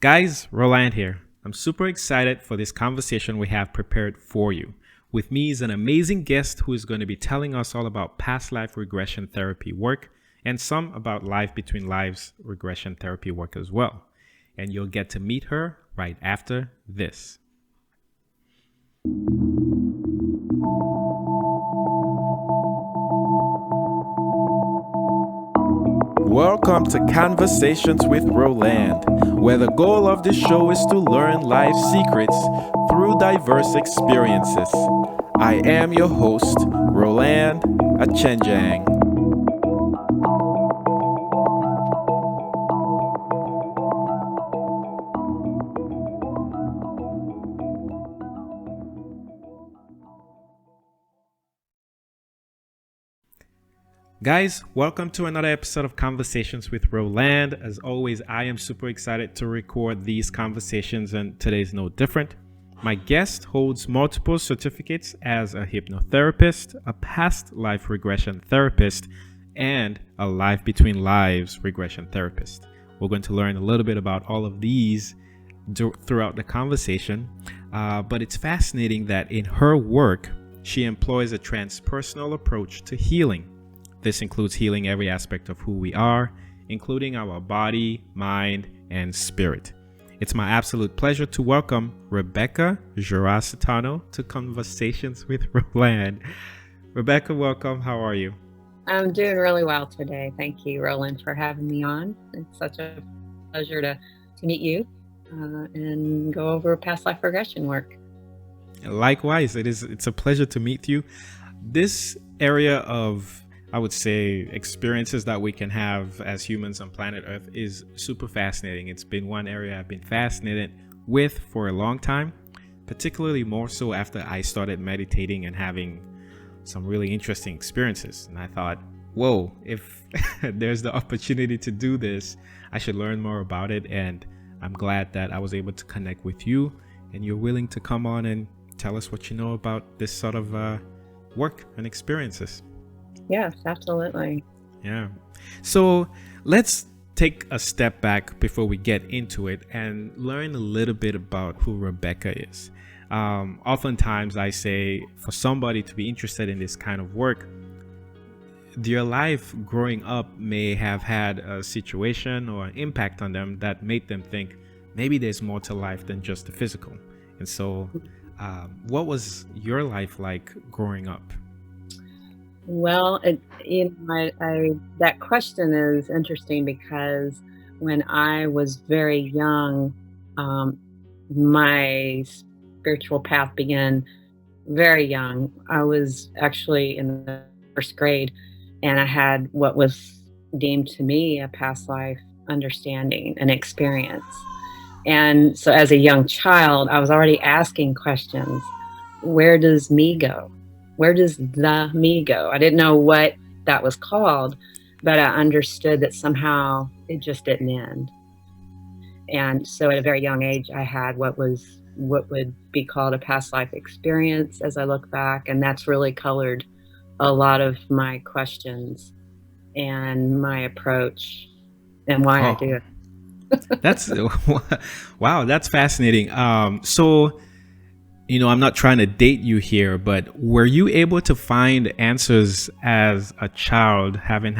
Guys, Roland here. I'm super excited for this conversation we have prepared for you. With me is an amazing guest who is going to be telling us all about past life regression therapy work and some about life between lives regression therapy work as well. And you'll get to meet her right after this. Welcome to Conversations with Roland, where the goal of this show is to learn life secrets through diverse experiences. I am your host, Roland Achenjang. Guys, welcome to another episode of Conversations with Roland. As always, I am super excited to record these conversations, and today's no different. My guest holds multiple certificates as a hypnotherapist, a past life regression therapist, and a life between lives regression therapist. We're going to learn a little bit about all of these throughout the conversation, but it's fascinating that in her work, she employs a transpersonal approach to healing. This includes healing every aspect of who we are, including our body, mind, and spirit. It's my absolute pleasure to welcome Rebecca Geracitano to Conversations with Roland. Rebecca, welcome. How are you? I'm doing really well today. Thank you, Roland, for having me on. It's such a pleasure to meet you and go over past life regression work. Likewise, it's a pleasure to meet you. This area of, I would say, experiences that we can have as humans on planet Earth is super fascinating. It's been one area I've been fascinated with for a long time, particularly more so after I started meditating and having some really interesting experiences. And I thought, whoa, if there's the opportunity to do this, I should learn more about it. And I'm glad that I was able to connect with you and you're willing to come on and tell us what you know about this sort of work and experiences. Yes, absolutely. Yeah. So let's take a step back before we get into it and learn a little bit about who Rebecca is. Oftentimes I say for somebody to be interested in this kind of work, their life growing up may have had a situation or an impact on them that made them think maybe there's more to life than just the physical. And so what was your life like growing up? Well, that question is interesting because when I was very young, my spiritual path began very young. I was actually in the first grade, and I had what was deemed to me a past life understanding and experience. And so as a young child, I was already asking questions. Where does me go? Where does the me go? I didn't know what that was called, but I understood that somehow it just didn't end. And so at a very young age, I had what would be called a past life experience as I look back. And that's really colored a lot of my questions and my approach and why I do it. That's wow, that's fascinating. So I'm not trying to date you here, but were you able to find answers as a child, having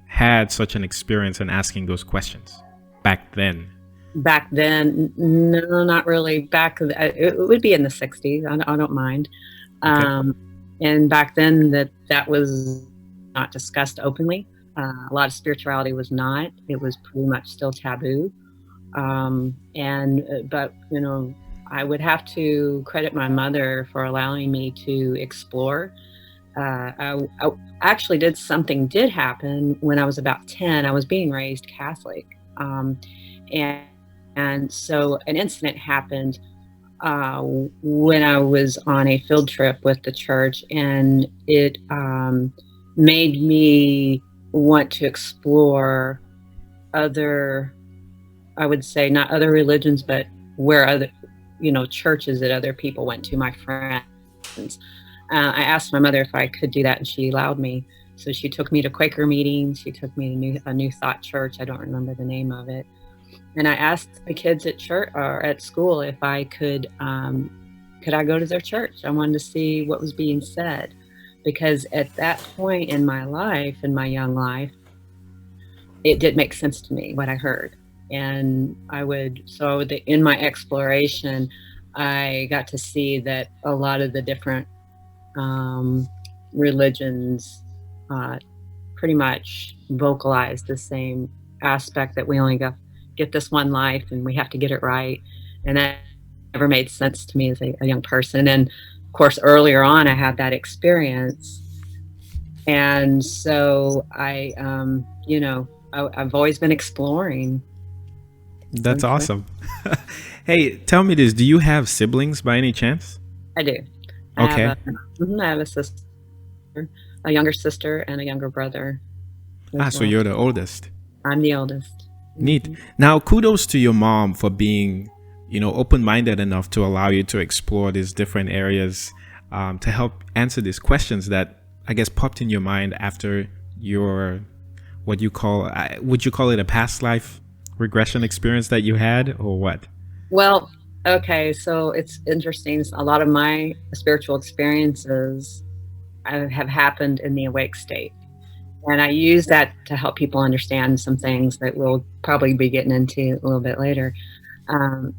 had such an experience and asking those questions back then? Back then, no, not really. It would be in the 60s. I don't mind. Okay. And back then, that was not discussed openly. A lot of spirituality was not. It was pretty much still taboo. But I would have to credit my mother for allowing me to explore. I actually did happen when I was about 10. I was being raised Catholic. And so an incident happened when I was on a field trip with the church, and it made me want to explore other, I would say not other religions, but where other churches that other people went to, my friends. I asked my mother if I could do that, and she allowed me. So she took me to Quaker meetings. She took me to a New Thought church. I don't remember the name of it. And I asked the kids at church or at school if I could I go to their church? I wanted to see what was being said, because at that point in my life, in my young life, it did make sense to me what I heard. And in my exploration, I got to see that a lot of the different religions pretty much vocalize the same aspect, that we only get this one life and we have to get it right. And that never made sense to me as a young person. And of course, earlier on, I had that experience. And so I've always been exploring. That's awesome. Hey, tell me this. Do you have siblings by any chance? I do. Okay. I have a sister, a younger sister, and a younger brother. So you're the oldest. I'm the oldest. Neat. Now, kudos to your mom for being, open-minded enough to allow you to explore these different areas, to help answer these questions that I guess popped in your mind after your, would you call it a past life regression experience that you had, or what? Well, okay, so it's interesting. A lot of my spiritual experiences have happened in the awake state. And I use that to help people understand some things that we'll probably be getting into a little bit later.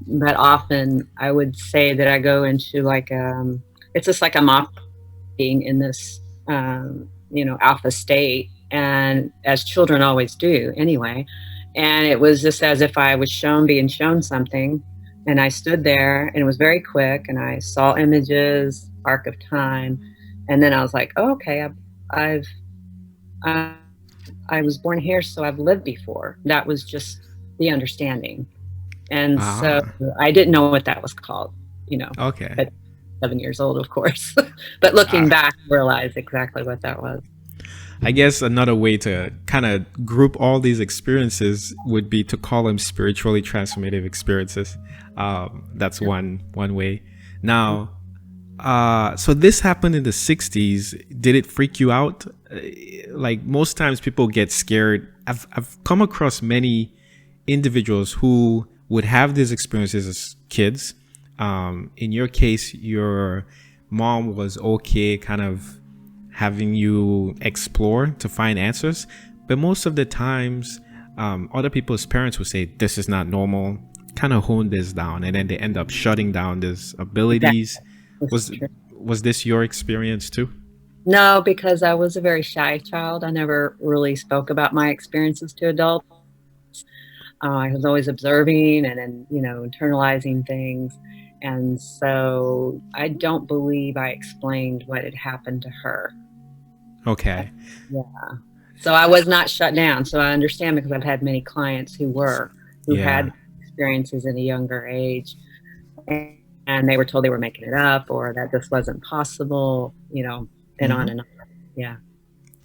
But often I would say that I go into it's just like I'm operating in this, alpha state, and as children always do anyway. And it was just as if I was being shown something, and I stood there, and it was very quick, and I saw images, arc of time, and then I was like, oh, okay, I was born here, so I've lived before. That was just the understanding. And so I didn't know what that was called, Okay. at 7 years old, of course. But looking back, I realized exactly what that was. I guess another way to kind of group all these experiences would be to call them spiritually transformative experiences. That's one way. Now, so this happened in the 60s. Did it freak you out? Like most times people get scared. I've come across many individuals who would have these experiences as kids. In your case, your mom was okay kind of having you explore to find answers. But most of the times, other people's parents would say, this is not normal, kind of hone this down. And then they end up shutting down these abilities. Was this your experience too? No, because I was a very shy child. I never really spoke about my experiences to adults. I was always observing and internalizing things. And so I don't believe I explained what had happened to her. Okay. Yeah. So I was not shut down. So I understand, because I've had many clients who had experiences in a younger age, and they were told they were making it up, or that this wasn't possible, and on and on. Yeah.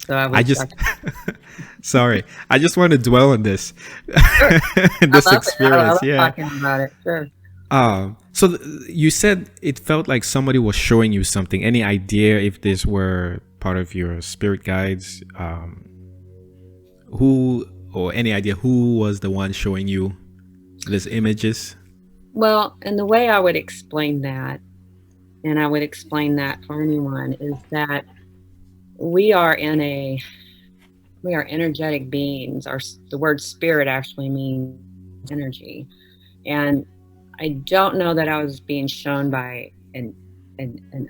So sorry, I just want to dwell on this. Sure. This experience. I love talking about it. Sure. So you said it felt like somebody was showing you something. Any idea if this were part of your spirit guides? Any idea who was the one showing you these images? Well, and the way I would explain that, and I would explain that for anyone, is that we are energetic beings. The word spirit actually means energy. And I don't know that I was being shown by an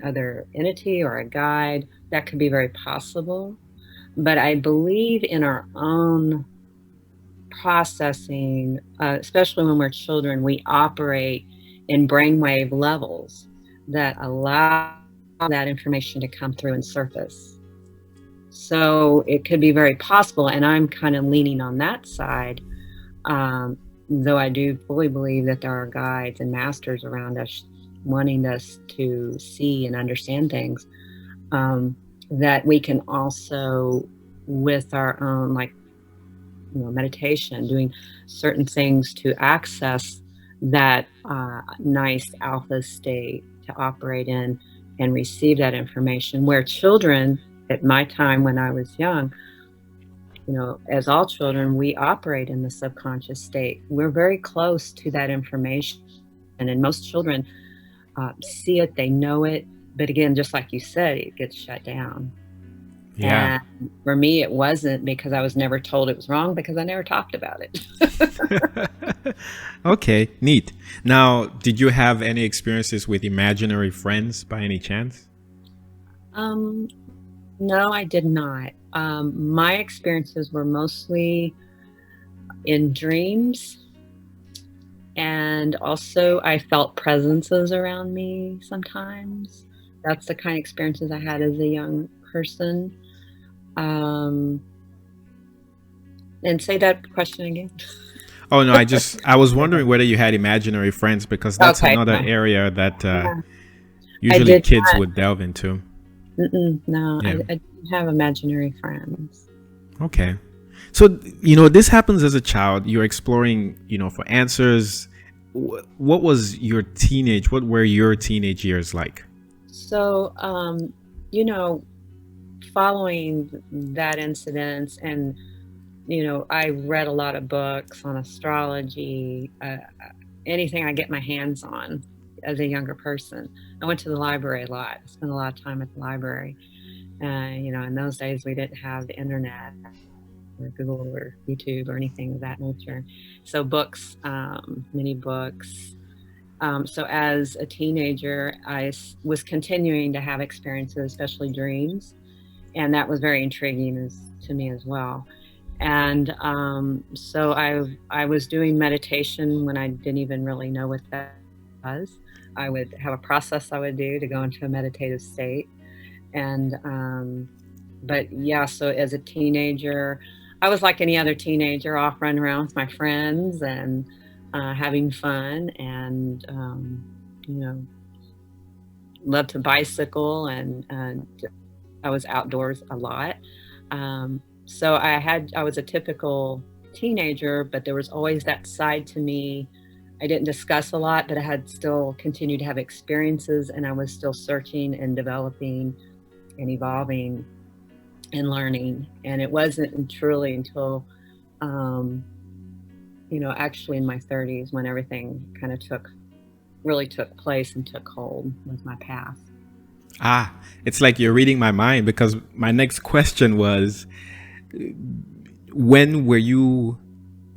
other entity or a guide. That could be very possible. But I believe in our own processing, especially when we're children, we operate in brainwave levels that allow that information to come through and surface. So it could be very possible, and I'm kind of leaning on that side, though I do fully believe that there are guides and masters around us wanting us to see and understand things, that we can also, with our own meditation, doing certain things to access that nice alpha state to operate in and receive that information. Where children, at my time when I was young, as all children, we operate in the subconscious state. We're very close to that information. And most children see it, they know it. But again, just like you said, it gets shut down. Yeah. And for me, it wasn't, because I was never told it was wrong, because I never talked about it. Okay, neat. Now, did you have any experiences with imaginary friends by any chance? Um, no, I did not. My experiences were mostly in dreams. And also, I felt presences around me sometimes. That's the kind of experiences I had as a young person. Um, and say that question again. Oh no, I was wondering whether you had imaginary friends because that's Okay. another area that Yeah. I usually did kids not. would delve into. No, Yeah. I didn't have imaginary friends. Okay. So, this happens as a child. You're exploring, for answers. What what were your teenage years like? So, you know, following that incident, and I read a lot of books on astrology, anything I get my hands on as a younger person. I went to the library a lot. I spent a lot of time at the library. In those days, we didn't have the internet or Google or YouTube or anything of that nature. So books, many books. So as a teenager, was continuing to have experiences, especially dreams, and that was very intriguing to me as well. And so I was doing meditation when I didn't even really know what that was. I would have a process I would do to go into a meditative state. And but yeah, so as a teenager, I was like any other teenager, off running around with my friends and having fun, and you know, loved to bicycle, and I was outdoors a lot. So I was a typical teenager, but there was always that side to me. I didn't discuss a lot, but I had still continued to have experiences, and I was still searching and developing and evolving and learning. And it wasn't truly until, um, actually in my 30s, when everything kind of really took place and took hold with my path. Ah, it's like you're reading my mind because my next question was, when were you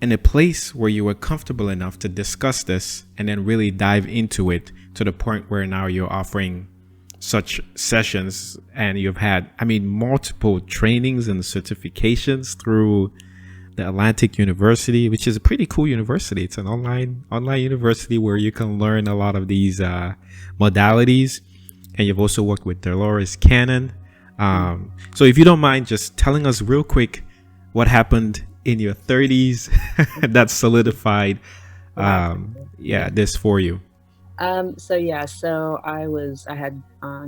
in a place where you were comfortable enough to discuss this and then really dive into it to the point where now you're offering such sessions and you've had, multiple trainings and certifications through the Atlantic University, which is a pretty cool university. It's an online university where you can learn a lot of these modalities. And you've also worked with Dolores Cannon. So if you don't mind just telling us real quick what happened in your 30s that solidified this for you. So I had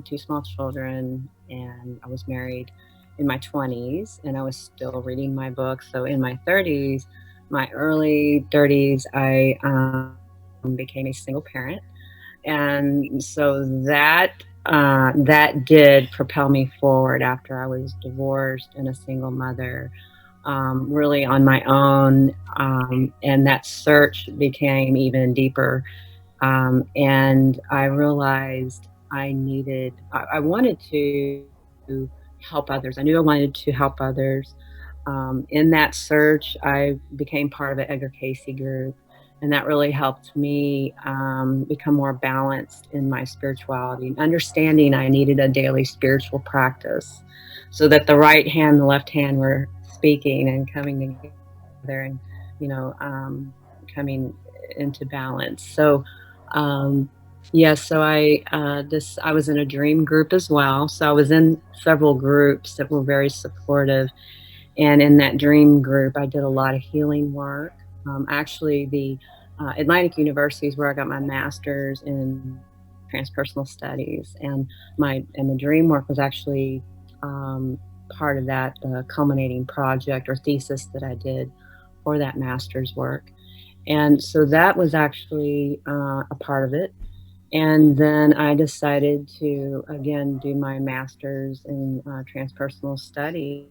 two small children, and I was married in my 20s, and I was still reading my books. So in my 30s, my early 30s, I became a single parent. And so that did propel me forward after I was divorced and a single mother, really on my own. And that search became even deeper. And I realized I wanted to help others. I knew I wanted to help others. In that search, I became part of an Edgar Casey group, and that really helped me become more balanced in my spirituality, and understanding I needed a daily spiritual practice so that the right hand and the left hand were speaking and coming together, and coming into balance. So so I was in a dream group as well. So I was in several groups that were very supportive, and in that dream group, I did a lot of healing work. Actually, the Atlantic University is where I got my master's in transpersonal studies, and the dream work was actually part of that culminating project or thesis that I did for that master's work. And so that was actually a part of it. And then I decided to again do my master's in transpersonal study.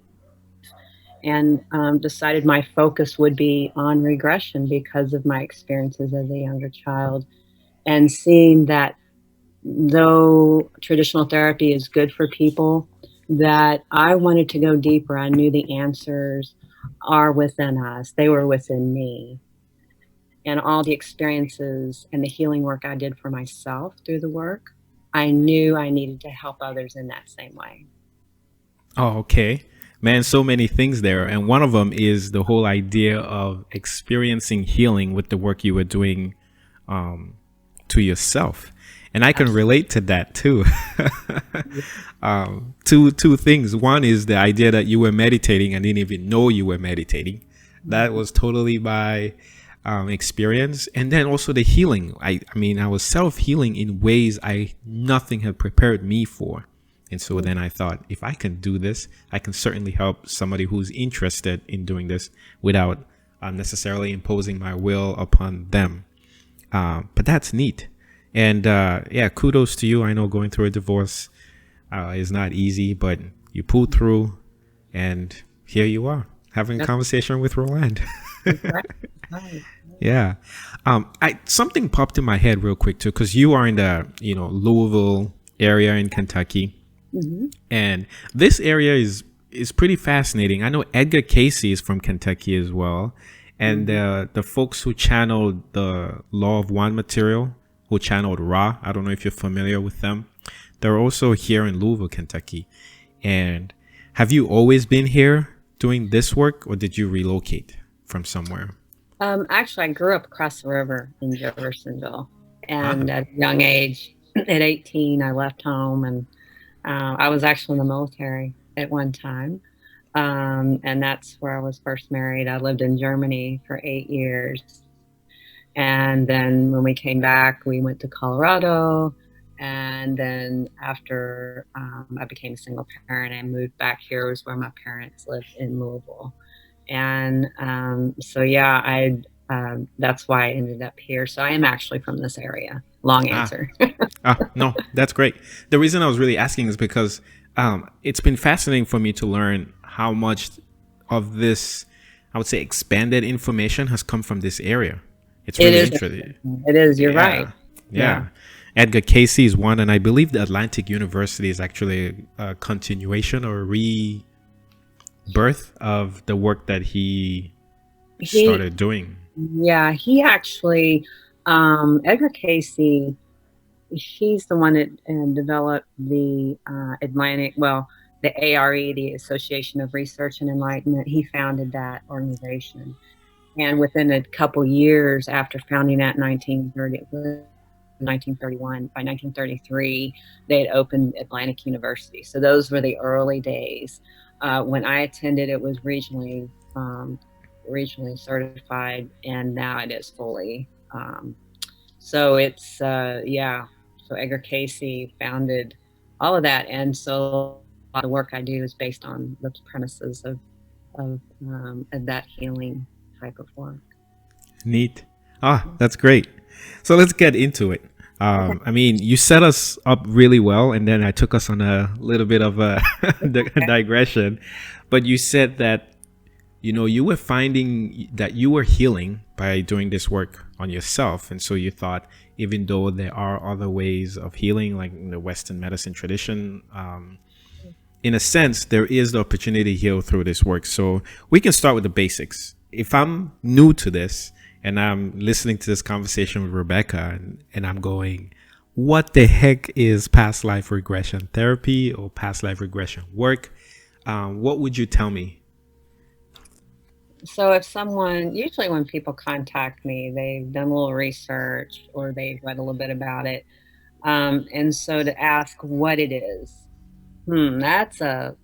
and decided my focus would be on regression because of my experiences as a younger child, and seeing that though traditional therapy is good for people, that I wanted to go deeper. I knew the answers are within us. They were within me. And all the experiences and the healing work I did for myself through the work, I knew I needed to help others in that same way. Oh, okay. Man, so many things there. And one of them is the whole idea of experiencing healing with the work you were doing to yourself. And I can relate to that too. Two things. One is the idea that you were meditating and didn't even know you were meditating. That was totally my experience. And then also the healing. I mean, I was self-healing in ways nothing had prepared me for. And so then I thought, if I can do this, I can certainly help somebody who's interested in doing this without necessarily imposing my will upon them. But that's neat. And yeah, kudos to you. I know going through a divorce is not easy, but you pulled through, and here you are having a conversation with Roland. Yeah. Something popped in my head real quick too, because you are in the Louisville area in Kentucky. Mm-hmm. And this area is pretty fascinating. I know Edgar Casey is from Kentucky as well. And the folks who channeled the Law of One material, who channeled Ra, I don't know if you're familiar with them. They're also here in Louisville, Kentucky. And have you always been here doing this work, or did you relocate from somewhere? Actually, I grew up across the river in Jeffersonville. And at a young age, at 18, I left home, and I was actually in the military at one time. And that's where I was first married. I lived in Germany for 8 years. And then when we came back, we went to Colorado. And then after I became a single parent and moved back here, was where my parents lived in Louisville. And so, yeah, that's why I ended up here. So I am actually from this area. Long answer. No, that's great. The reason I was really asking is because it's been fascinating for me to learn how much of this, I would say, expanded information has come from this area. It's really interesting. It is. You're right. Yeah. Edgar Casey is one, and I believe the Atlantic University is actually a continuation or rebirth of the work that he started doing. Yeah, he actually, Edgar Casey, he's the one that developed the the ARE, the Association of Research and Enlightenment. He founded that organization. And within a couple years after founding that in 1931, by 1933, they had opened Atlantic University. So those were the early days. When I attended, it was regionally certified, and now it is fully. So it's, so Edgar Casey founded all of that. And so a lot of the work I do is based on the premises of that healing type of work. Neat. That's great. So let's get into it. I mean, you set us up really well, and then I took us on a little bit of a digression. But you said that, you were finding that you were healing by doing this work on yourself. And so you thought, even though there are other ways of healing, like in the Western medicine tradition, in a sense, there is the opportunity to heal through this work. So we can start with the basics. If I'm new to this and I'm listening to this conversation with Rebecca and I'm going, what the heck is past life regression therapy or past life regression work? What would you tell me? So if usually when people contact me, they've done a little research or they've read a little bit about it. And so to ask what it is, that's a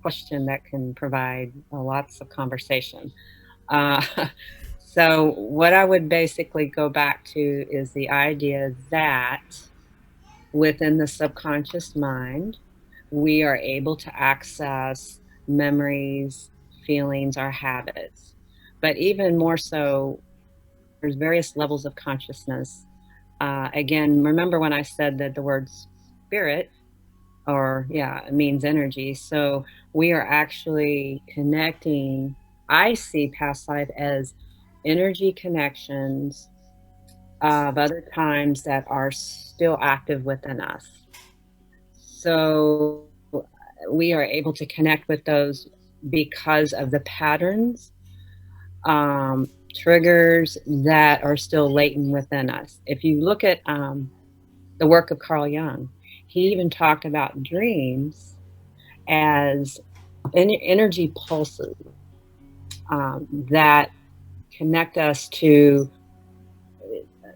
question that can provide lots of conversation. So what I would basically go back to is the idea that within the subconscious mind, we are able to access memories, feelings, our habits. But even more so, there's various levels of consciousness. Again, remember when I said that the word spirit or yeah, it means energy. So we are actually connecting. I see past life as energy connections of other times that are still active within us. So we are able to connect with those because of the patterns, triggers that are still latent within us. If you look at the work of Carl Jung, he even talked about dreams as energy pulses that connect us to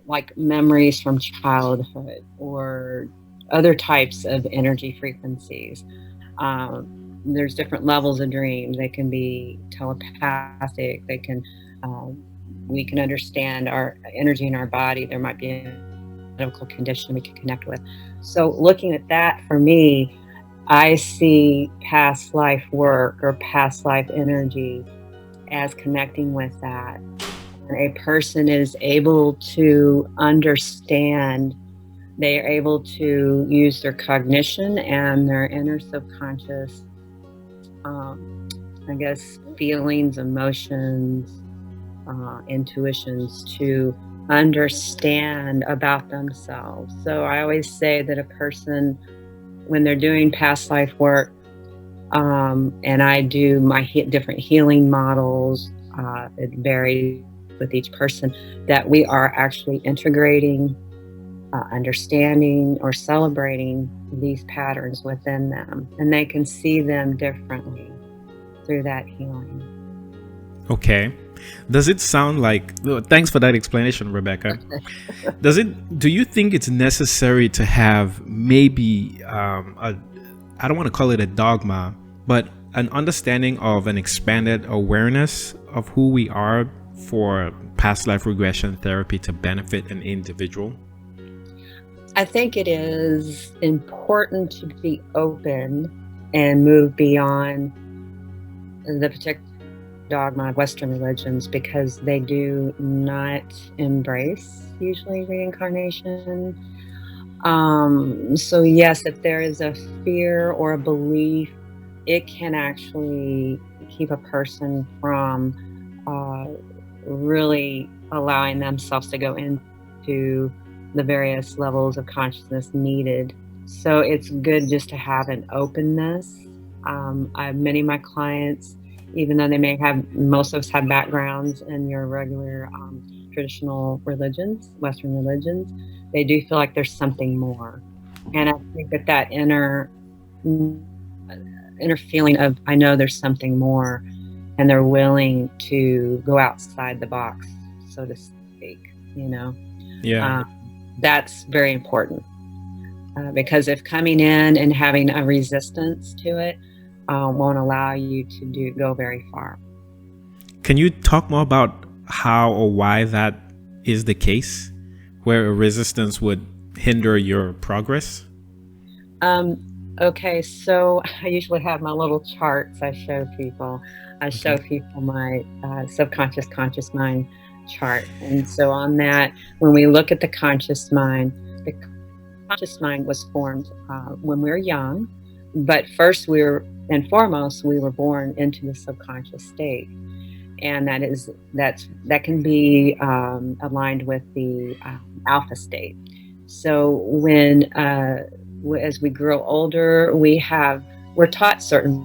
like memories from childhood or other types of energy frequencies. There's different levels of dreams. They can be telepathic. They can we can understand our energy in our body. There might be a medical condition we can connect with. So looking at that for me, I see past life work or past life energy as connecting with that. And a person is able to understand, they are able to use their cognition and their inner subconscious, I guess, feelings, emotions, intuitions to understand about themselves. So I always say that a person, when they're doing past life work, and I do my different healing models, it varies with each person, that we are actually integrating, understanding, or celebrating these patterns within them. And they can see them differently through that healing. Okay. Does it sound like, thanks for that explanation, Rebecca. Do you think it's necessary to have maybe I don't want to call it a dogma, but an understanding of an expanded awareness of who we are for past life regression therapy to benefit an individual? I think it is important to be open and move beyond the particular dogma of Western religions, because they do not embrace usually reincarnation. So yes, if there is a fear or a belief, it can actually keep a person from really allowing themselves to go into the various levels of consciousness needed. So it's good just to have an openness. I have many of my clients, even though they may have, most of us have backgrounds in your regular traditional religions, Western religions, they do feel like there's something more. And I think that inner feeling of, I know there's something more, and they're willing to go outside the box, so to speak, you know. Yeah. That's very important, because if coming in and having a resistance to it won't allow you to go very far. Can you talk more about how or why that is the case, where a resistance would hinder your progress? Okay, so I usually have my little charts I show people. I show people my subconscious conscious mind chart. And so on that, when we look at the conscious mind was formed when we were young. But first, and foremost, we were born into the subconscious state. And that can be aligned with the alpha state. So as we grow older, we're taught certain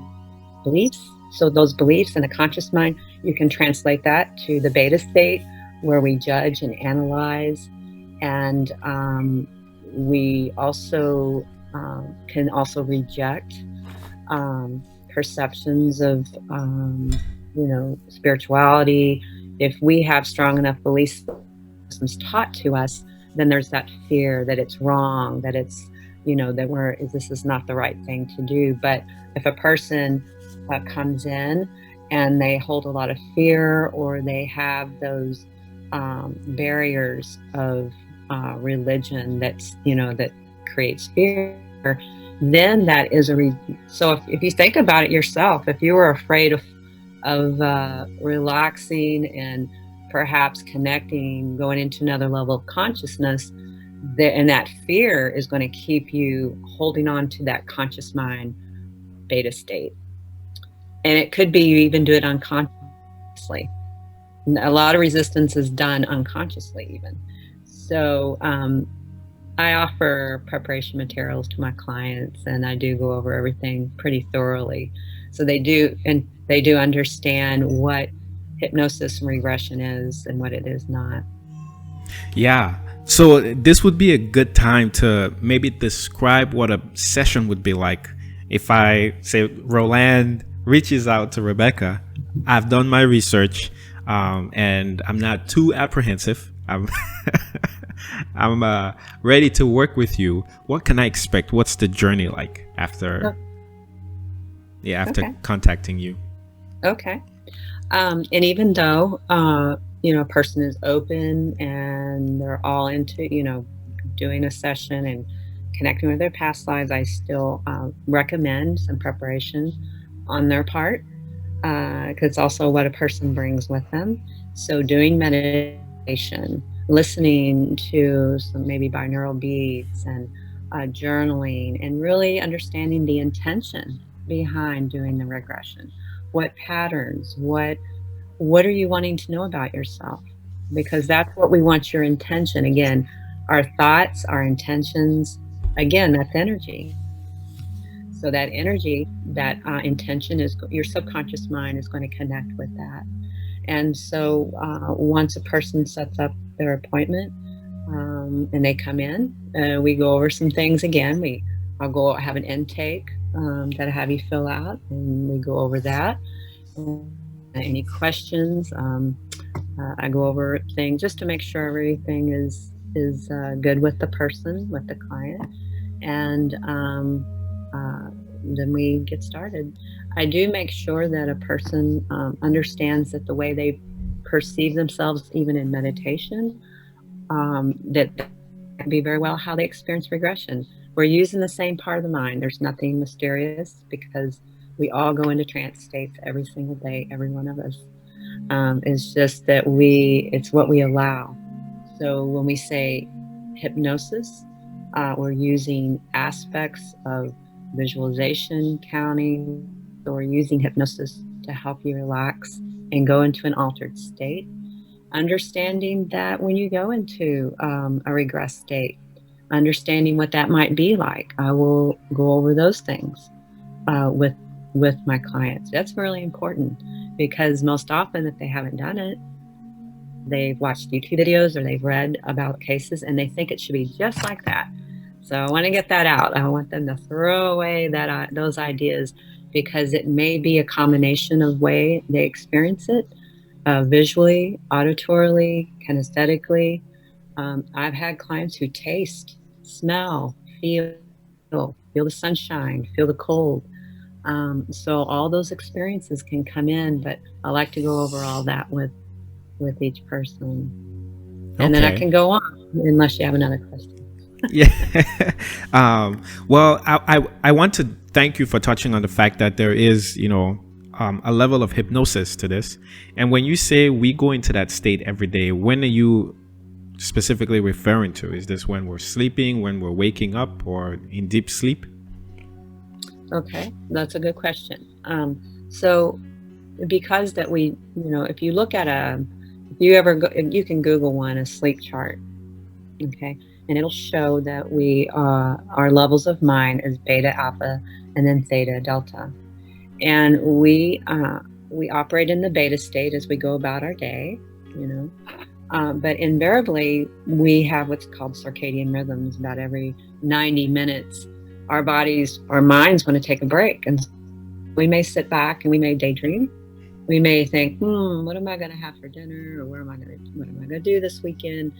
beliefs. So those beliefs in the conscious mind, you can translate that to the beta state, where we judge and analyze, and we also can also reject perceptions of spirituality. If we have strong enough belief systems taught to us, then there's that fear that it's wrong, that it's that this is not the right thing to do. But if a person comes in and they hold a lot of fear, or they have those barriers of religion that creates fear, then that is so if you think about it yourself, if you were afraid of relaxing and perhaps connecting, going into another level of consciousness, And that fear is going to keep you holding on to that conscious mind beta state. And it could be you even do it unconsciously. A lot of resistance is done unconsciously even. So I offer preparation materials to my clients, and I do go over everything pretty thoroughly. So they do understand what hypnosis and regression is and what it is not. Yeah. So this would be a good time to maybe describe what a session would be like. If I say Roland reaches out to Rebecca, I've done my research, and I'm not too apprehensive. I'm I'm ready to work with you. What can I expect? What's the journey like after Okay. contacting you? Okay. And even though a person is open and they're all into doing a session and connecting with their past lives, I still recommend some preparation on their part, because it's also what a person brings with them. So doing meditation, listening to some maybe binaural beats, and journaling, and really understanding the intention behind doing the regression. What patterns, what are you wanting to know about yourself? Because that's what we want, your intention. Again, our thoughts, our intentions, again, that's energy. So that energy, that intention, is your subconscious mind is going to connect with that. And so once a person sets up their appointment, and they come in, we go over some things again. I'll go have an intake that I have you fill out, and we go over that. Any questions? I go over things just to make sure everything is good with the person, with the client, and then we get started. I do make sure that a person understands that the way they perceive themselves, even in meditation, that can be very well how they experience regression. We're using the same part of the mind. There's nothing mysterious, because we all go into trance states every single day, every one of us. It's just that it's what we allow. So when we say hypnosis, we're using aspects of visualization, counting. So we're using hypnosis to help you relax and go into an altered state. Understanding that when you go into a regress state, understanding what that might be like. I will go over those things with my clients. That's really important, because most often, if they haven't done it, they've watched YouTube videos or they've read about cases and they think it should be just like that. So I want to get that out. I want them to throw away those ideas, because it may be a combination of way they experience it, visually, auditorily, kinesthetically. I've had clients who taste, smell, feel the sunshine, feel the cold. So all those experiences can come in, but I like to go over all that with each person. And then I can go on, unless you have another question. Yeah. Well, I want to thank you for touching on the fact that there is, a level of hypnosis to this. And when you say we go into that state every day, when are you specifically referring to? Is this when we're sleeping, when we're waking up, or in deep sleep? Okay, that's a good question. So because that if you look at if you ever go, you can Google a sleep chart, okay, and it'll show that our levels of mind is beta, alpha, and then theta, delta, and we operate in the beta state as we go about our day, but invariably we have what's called circadian rhythms. About every 90 minutes, our mind's going to take a break, and we may sit back and we may daydream. We may think, what am I going to have for dinner, or what am I going to do this weekend?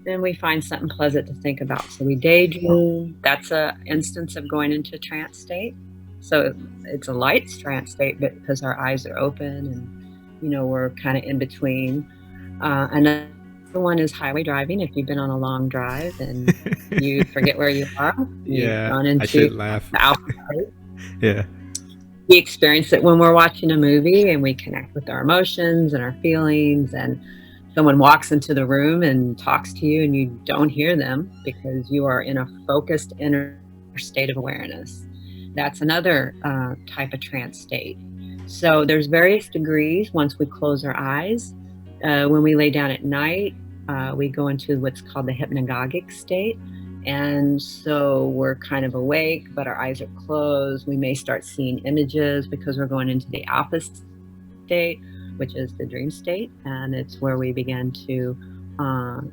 Then we find something pleasant to think about. So we daydream. That's an instance of going into a trance state. So it's a light trance state, but because our eyes are open and, we're kind of in between. Another one is highway driving. If you've been on a long drive and you forget where you are, Yeah, gone into I should laugh. the alpha state. Yeah. We experience it when we're watching a movie, and we connect with our emotions and our feelings, and someone walks into the room and talks to you and you don't hear them because you are in a focused inner state of awareness. That's another type of trance state. So there's various degrees once we close our eyes. When we lay down at night, we go into what's called the hypnagogic state. And so we're kind of awake, but our eyes are closed. We may start seeing images because we're going into the alpha state, which is the dream state. And it's where we begin to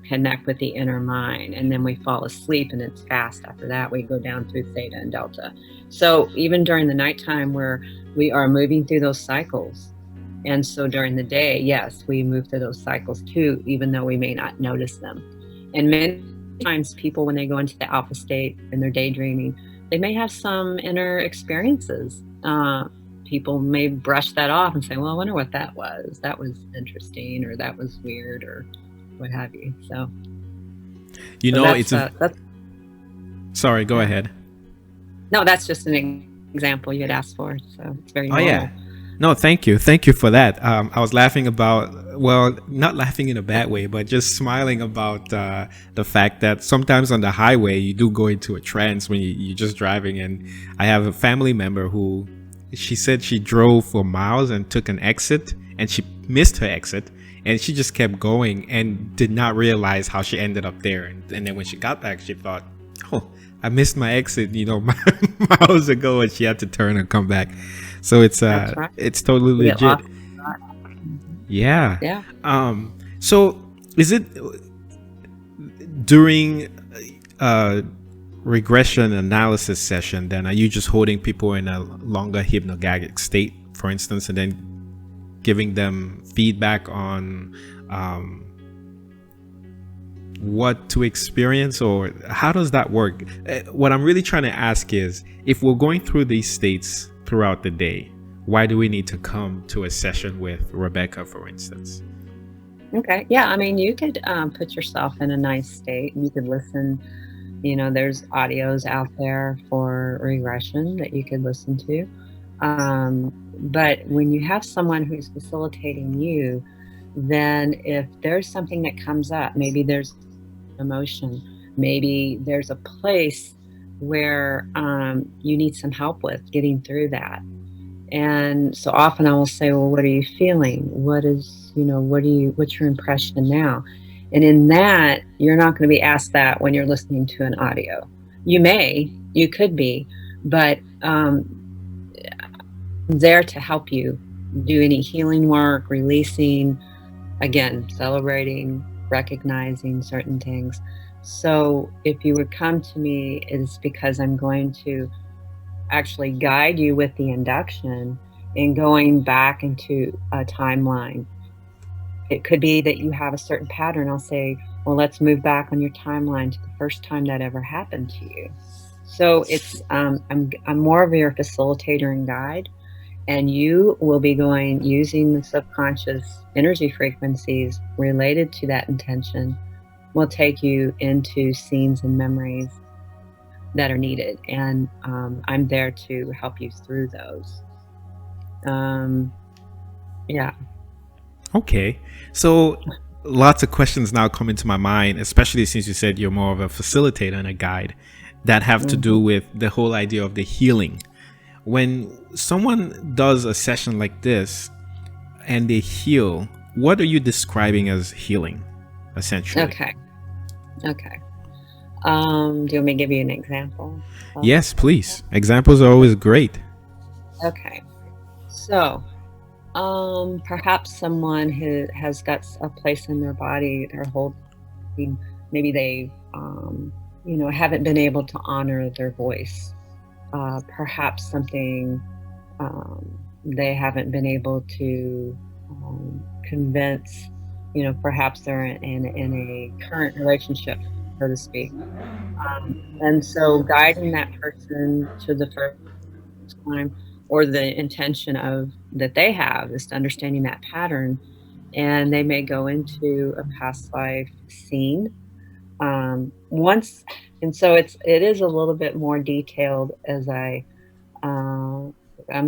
connect with the inner mind. And then we fall asleep, and it's fast after that. We go down through theta and delta. So even during the nighttime, where we are moving through those cycles. And so during the day, yes, we move through those cycles too, even though we may not notice them. And many times people, when they go into the alpha state and they're daydreaming, they may have some inner experiences. People may brush that off and say, well, I wonder what that was. That was interesting, or that was weird, or what have you. So, that's sorry, go ahead. No, that's just an example you had asked for. So it's very normal. Yeah. No, thank you for that. I was laughing about, well, not laughing in a bad way, but just smiling about the fact that sometimes on the highway you do go into a trance when you're just driving. And I have a family member who, she said she drove for miles and took an exit, and she missed her exit, and she just kept going and did not realize how she ended up there. And then when she got back, she thought, oh, I missed my exit, miles ago, and she had to turn and come back. So it's right. It's totally legit. Yeah. Yeah. So is it during a regression analysis session, then are you just holding people in a longer hypnagogic state, for instance, and then giving them feedback on what to experience, or how does that work? What I'm really trying to ask is, if we're going through these states throughout the day, why do we need to come to a session with Rebecca, for instance? Okay. Yeah. I mean, you could put yourself in a nice state. You could listen. There's audios out there for regression that you could listen to. But when you have someone who's facilitating you, then if there's something that comes up, maybe there's emotion, maybe there's a place where you need some help with getting through that. And so often I will say, well, what are you feeling? What's your impression now? And in that, you're not going to be asked that when you're listening to an audio. You could be, but there to help you do any healing work, releasing, again, celebrating, recognizing certain things. So if you would come to me, it's because I'm going to actually guide you with the induction and going back into a timeline. It could be that you have a certain pattern. I'll say, well, let's move back on your timeline to the first time that ever happened to you. So it's I'm more of your facilitator and guide, and you will be using the subconscious energy frequencies related to that intention will take you into scenes and memories that are needed, and I'm there to help you through those. Yeah. Okay, so lots of questions now come into my mind, especially since you said you're more of a facilitator and a guide, that have to do with the whole idea of the healing. When someone does a session like this and they heal, what are you describing as healing, essentially? Okay. Do you want me to give you an example? Yes, please. Examples are always great. Okay. So, perhaps someone who has got a place in their body they're holding, maybe they, haven't been able to honor their voice. Perhaps something they haven't been able to convince, perhaps they're in a current relationship, so to speak. And so guiding that person to the first time, or the intention of that they have, is to understanding that pattern, and they may go into a past life scene once, and so it is a little bit more detailed as I'm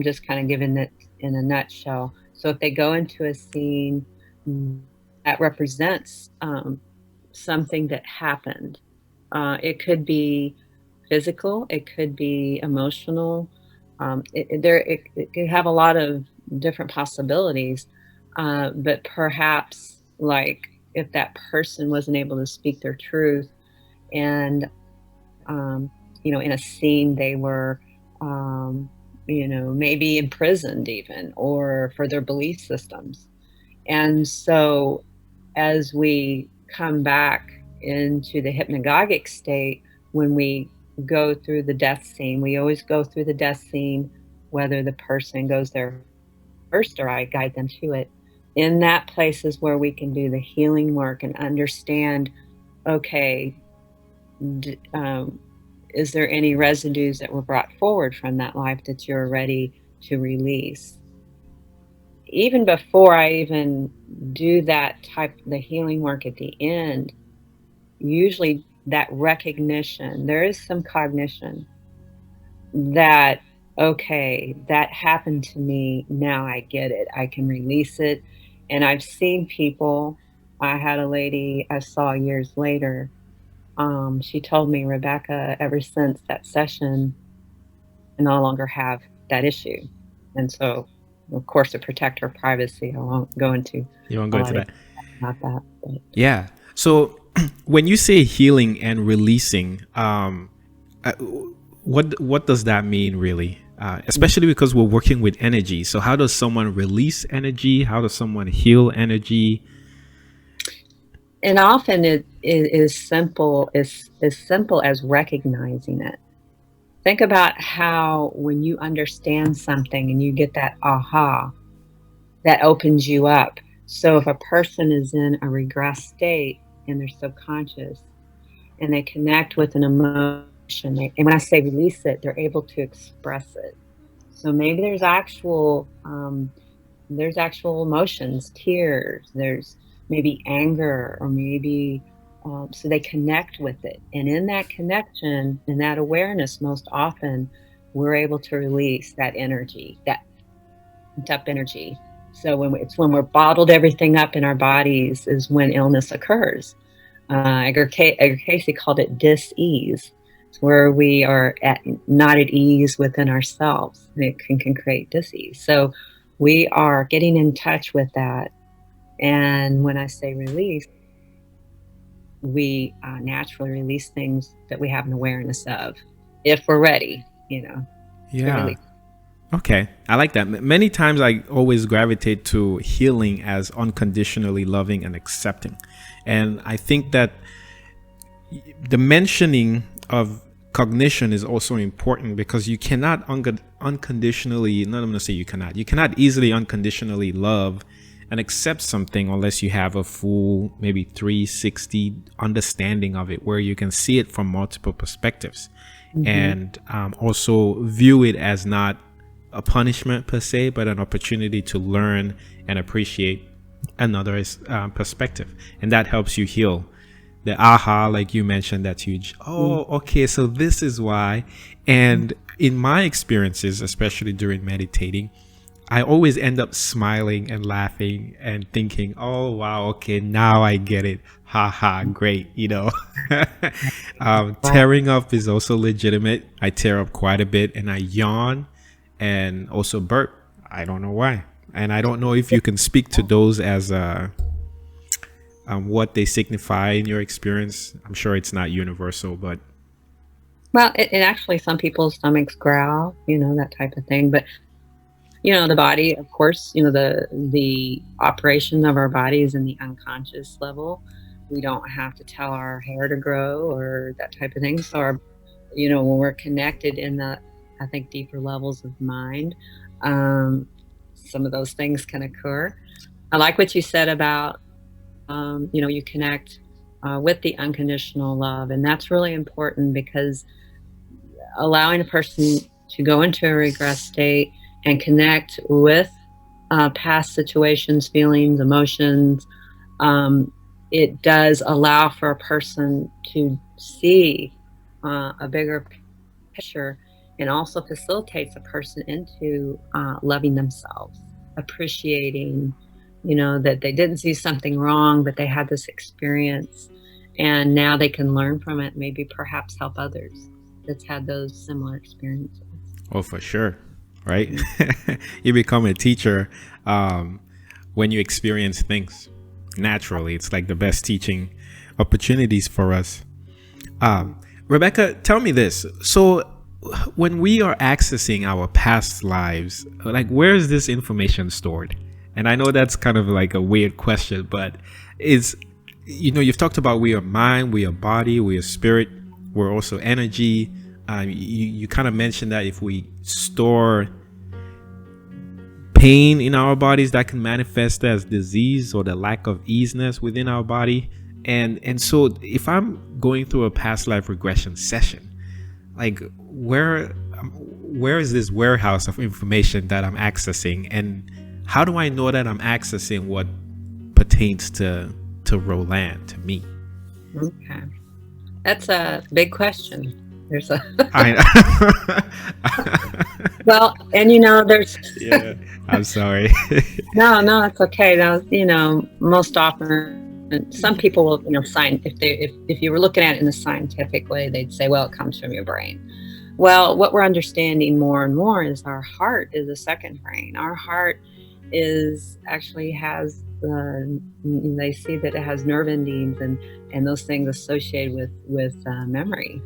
just kind of giving it in a nutshell. So if they go into a scene that represents something that happened. It could be physical, it could be emotional. It could have a lot of different possibilities. But perhaps, like, if that person wasn't able to speak their truth, and um, in a scene they were, um, maybe imprisoned even, or for their belief systems. And so as we come back into the hypnagogic state, when we go through the death scene, we always go through the death scene, whether the person goes there first or I guide them to it. In that place is where we can do the healing work and understand, okay, d- um, is there any residues that were brought forward from that life that you're ready to release? Even before I even do that type the healing work at the end, usually that recognition, there is some cognition that, okay, that happened to me, now I get it, I can release it. And I've seen people, I had a lady I saw years later, she told me, "Rebecca, ever since that session, I no longer have that issue." And so, of course, to protect her privacy, I won't go into You won't a go lot into of that. detail about that. But Yeah. So when you say healing and releasing, uh, what does that mean really? Especially because we're working with energy. So how does someone release energy? How does someone heal energy? and often it is simple, is as simple as recognizing it. Think about how when you understand something and you get that aha, that opens you up. So if a person is in a regress state in their subconscious and they connect with an emotion, and when I say release it, they're able to express it. So maybe there's actual emotions, tears, there's maybe anger, or maybe so they connect with it. And in that connection, in that awareness, most often we're able to release that energy, that pent up energy. So it's when we're bottled everything up in our bodies is when illness occurs. Edgar Casey called it dis-ease. It's where we are not at ease within ourselves, and it can create dis-ease. So we are getting in touch with that. And when I say release, we naturally release things that we have an awareness of, if we're ready, to Yeah. release. Okay. I like that. Many times I always gravitate to healing as unconditionally loving and accepting. And I think that the mentioning of cognition is also important because you cannot unconditionally, not I'm going to say you cannot easily unconditionally love and accept something unless you have a full, maybe 360 understanding of it, where you can see it from multiple perspectives, Hmm. and also view it as not a punishment per se, but an opportunity to learn and appreciate another's perspective. And that helps you heal. The aha, like you mentioned, that's huge. Oh, okay, so this is why. And in my experiences, especially during meditating, I always end up smiling and laughing and thinking, oh, wow, okay, now I get it. Ha ha, great, Right. Tearing up is also legitimate. I tear up quite a bit and I yawn and also burp. I don't know why. And I don't know if you can speak to those as what they signify in your experience. I'm sure it's not universal, but Well, and actually, some people's stomachs growl, that type of thing. But the body, of course, the operation of our body is in the unconscious level. We don't have to tell our hair to grow or that type of thing. So when we're connected in the, I think, deeper levels of mind, um, some of those things can occur. I like what you said about, you connect with the unconditional love, and that's really important because allowing a person to go into a regress state and connect with past situations, feelings, emotions, um, it does allow for a person to see a bigger picture, and also facilitates a person into loving themselves, appreciating. that they didn't see something wrong, but they had this experience, and now they can learn from it, maybe perhaps help others that's had those similar experiences. Oh, for sure. Right. You become a teacher when you experience things naturally. It's like the best teaching opportunities for us. Rebecca, tell me this. So when we are accessing our past lives, like, where is this information stored? And I know that's kind of like a weird question, but you've talked about we are mind, we are body, we are spirit, we're also energy. You kind of mentioned that if we store pain in our bodies, that can manifest as disease or the lack of easiness within our body. And so if I'm going through a past life regression session, like, where is this warehouse of information that I'm accessing, and how do I know that I'm accessing what pertains to Roland, to me? Okay, that's a big question. There's a well, and there's yeah. I'm sorry. No, it's okay. Now, most often, some people will, if you were looking at it in a scientific way, they'd say, well, it comes from your brain. Well, what we're understanding more and more is our heart is a second brain. Our heart actually has they see that it has nerve endings and those things associated with memory.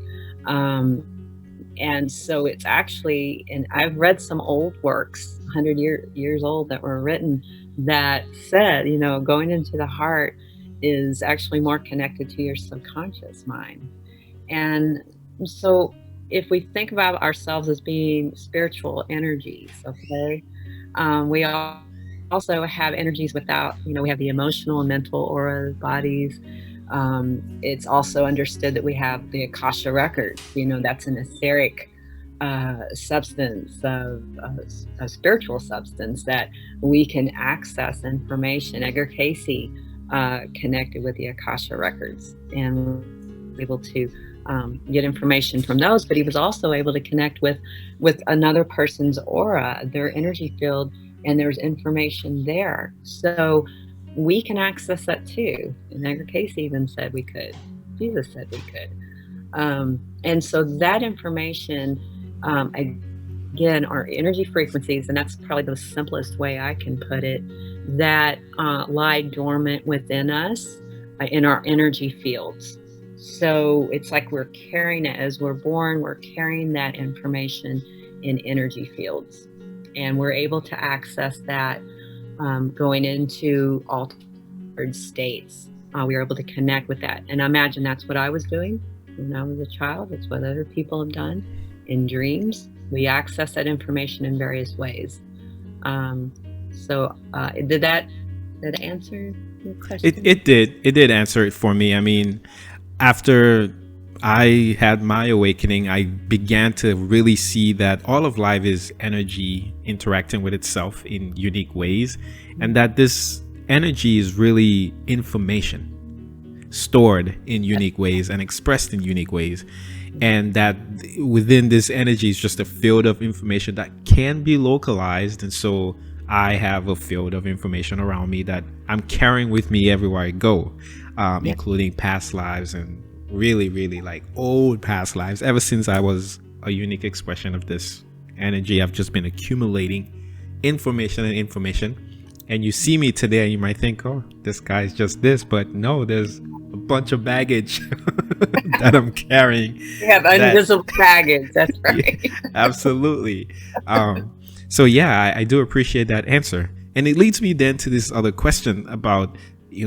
And so it's actually, and I've read some old works, 100 years old, that were written that said, going into the heart is actually more connected to your subconscious mind. And so if we think about ourselves as being spiritual energies, okay, we also have energies without, we have the emotional and mental aura bodies. It's also understood that we have the Akasha records. That's an etheric substance, a spiritual substance that we can access information. Edgar Casey connected with the Akasha records and was able to get information from those, but he was also able to connect with another person's aura, their energy field, and there's information there. So we can access that too. And Edgar Casey even said we could. Jesus said we could. And so that information, again, are energy frequencies, and that's probably the simplest way I can put it, that lie dormant within us in our energy fields. So it's like we're carrying it as we're born, we're carrying that information in energy fields. And we're able to access that going into altered states. We were able to connect with that. And I imagine that's what I was doing when I was a child. That's what other people have done in dreams. We access that information in various ways. So did that answer your question? It did answer it for me. I mean, after I had my awakening, I began to really see that all of life is energy interacting with itself in unique ways, and that this energy is really information stored in unique ways and expressed in unique ways, and that within this energy is just a field of information that can be localized. And so I have a field of information around me that I'm carrying with me everywhere I go, including past lives and really, really like old past lives. Ever since I was a unique expression of this energy, I've just been accumulating information. And you see me today and you might think, oh, this guy's just this, but no, there's a bunch of baggage that I'm carrying. You have invisible baggage. That's right. Yeah, absolutely. So yeah, I do appreciate that answer. And it leads me then to this other question about,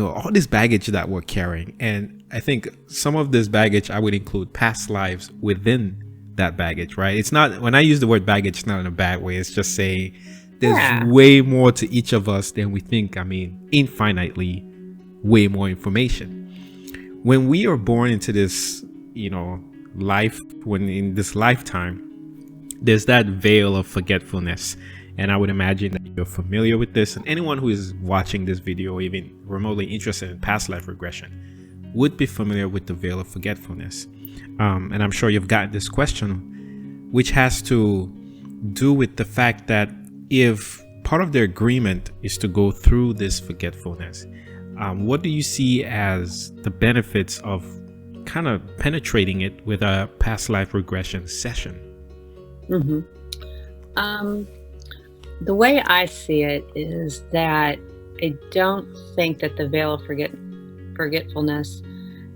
all this baggage that we're carrying. And I think some of this baggage, I would include past lives within that baggage, right? It's not, when I use the word baggage, it's not in a bad way. It's just saying there's way more to each of us than we think. I mean, infinitely way more information. When we are born into this, life, when in this lifetime, there's that veil of forgetfulness. And I would imagine that you're familiar with this, and anyone who is watching this video, or even remotely interested in past life regression, would be familiar with the veil of forgetfulness. And I'm sure you've gotten this question, which has to do with the fact that if part of their agreement is to go through this forgetfulness. What do you see as the benefits of kind of penetrating it with a past life regression session? Mm-hmm. The way I see it is that I don't think that the veil of forgetfulness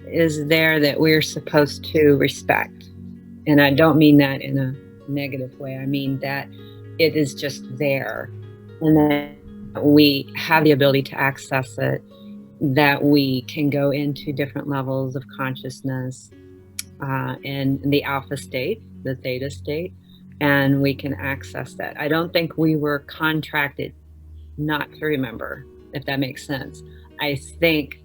is there that we're supposed to respect. And I don't mean that in a negative way. I mean that it is just there, and that we have the ability to access it, that we can go into different levels of consciousness in the alpha state, the theta state, and we can access that. I don't think we were contracted not to remember, if that makes sense. I think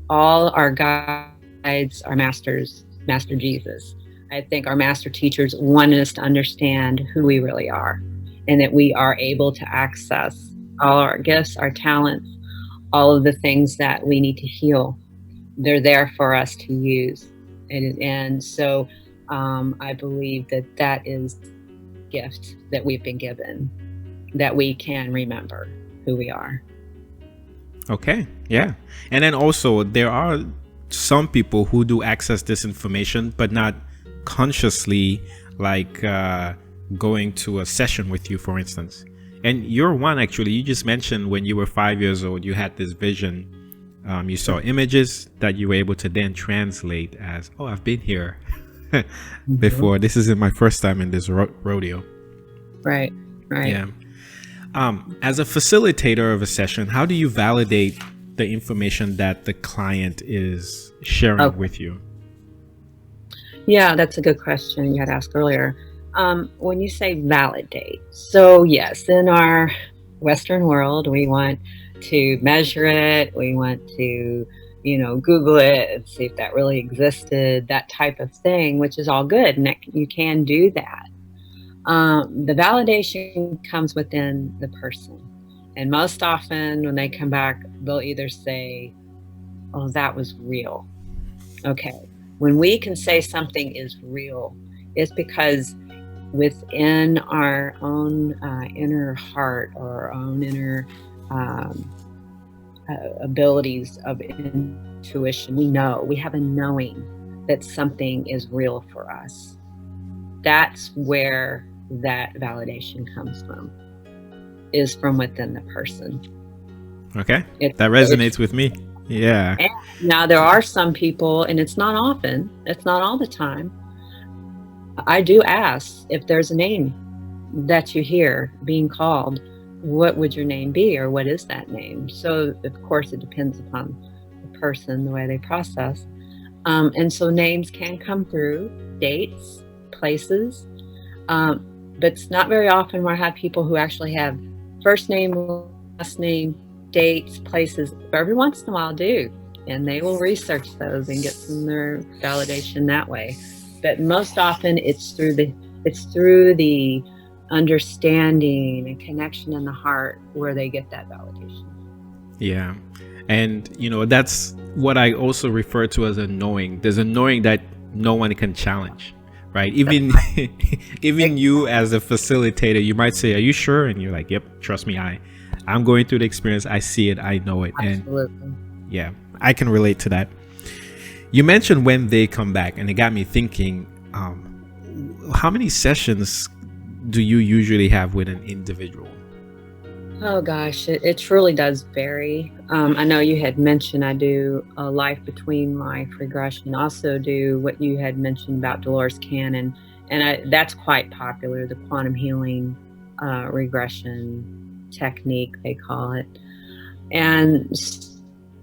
all our guides, our masters, Master Jesus, I think our master teachers wanted us to understand who we really are, and that we are able to access all our gifts, our talents, all of the things that we need to heal. They're there for us to use. And so I believe that that is a gift that we've been given, that we can remember who we are. Okay, yeah. And then also, there are some people who do access this information, but not consciously, like going to a session with you, for instance. And you're one, actually. You just mentioned when you were 5 years old, you had this vision. You saw images that you were able to then translate as, oh, I've been here before. This isn't my first time in this rodeo. Right. Yeah. As a facilitator of a session, how do you validate the information that the client is sharing with you? Yeah, that's a good question you had asked earlier. When you say validate, so yes, in our Western world, we want to measure it. We want to, Google it and see if that really existed, that type of thing, which is all good. And you can do that. The validation comes within the person. And most often when they come back, they'll either say, oh, that was real. Okay. When we can say something is real, it's because within our own inner heart or our own inner abilities of intuition, we have a knowing that something is real for us. That's where that validation comes from, is from within the person. Okay, that resonates with me. Yeah. And now there are some people, and it's not often, it's not all the time, I do ask if there's a name that you hear being called, what would your name be, or what is that name? So of course it depends upon the person, the way they process. And so names can come through, dates, places, but it's not very often where I have people who actually have first name, last name, dates, places. But every once in a while do, and they will research those and get some their validation that way. But most often it's through the understanding and connection in the heart where they get that validation. Yeah. And that's what I also refer to as a knowing. There's a knowing that no one can challenge, right? Even even you as a facilitator, you might say, are you sure? And you're like, yep, trust me, I'm going through the experience, I see it, I know it. Absolutely. And yeah, I can relate to that. You mentioned when they come back, and it got me thinking, how many sessions do you usually have with an individual? Oh gosh, it truly does vary. I know you had mentioned I do a life between life regression, also do what you had mentioned about Dolores Cannon, and that's quite popular, the quantum healing regression technique, they call it. And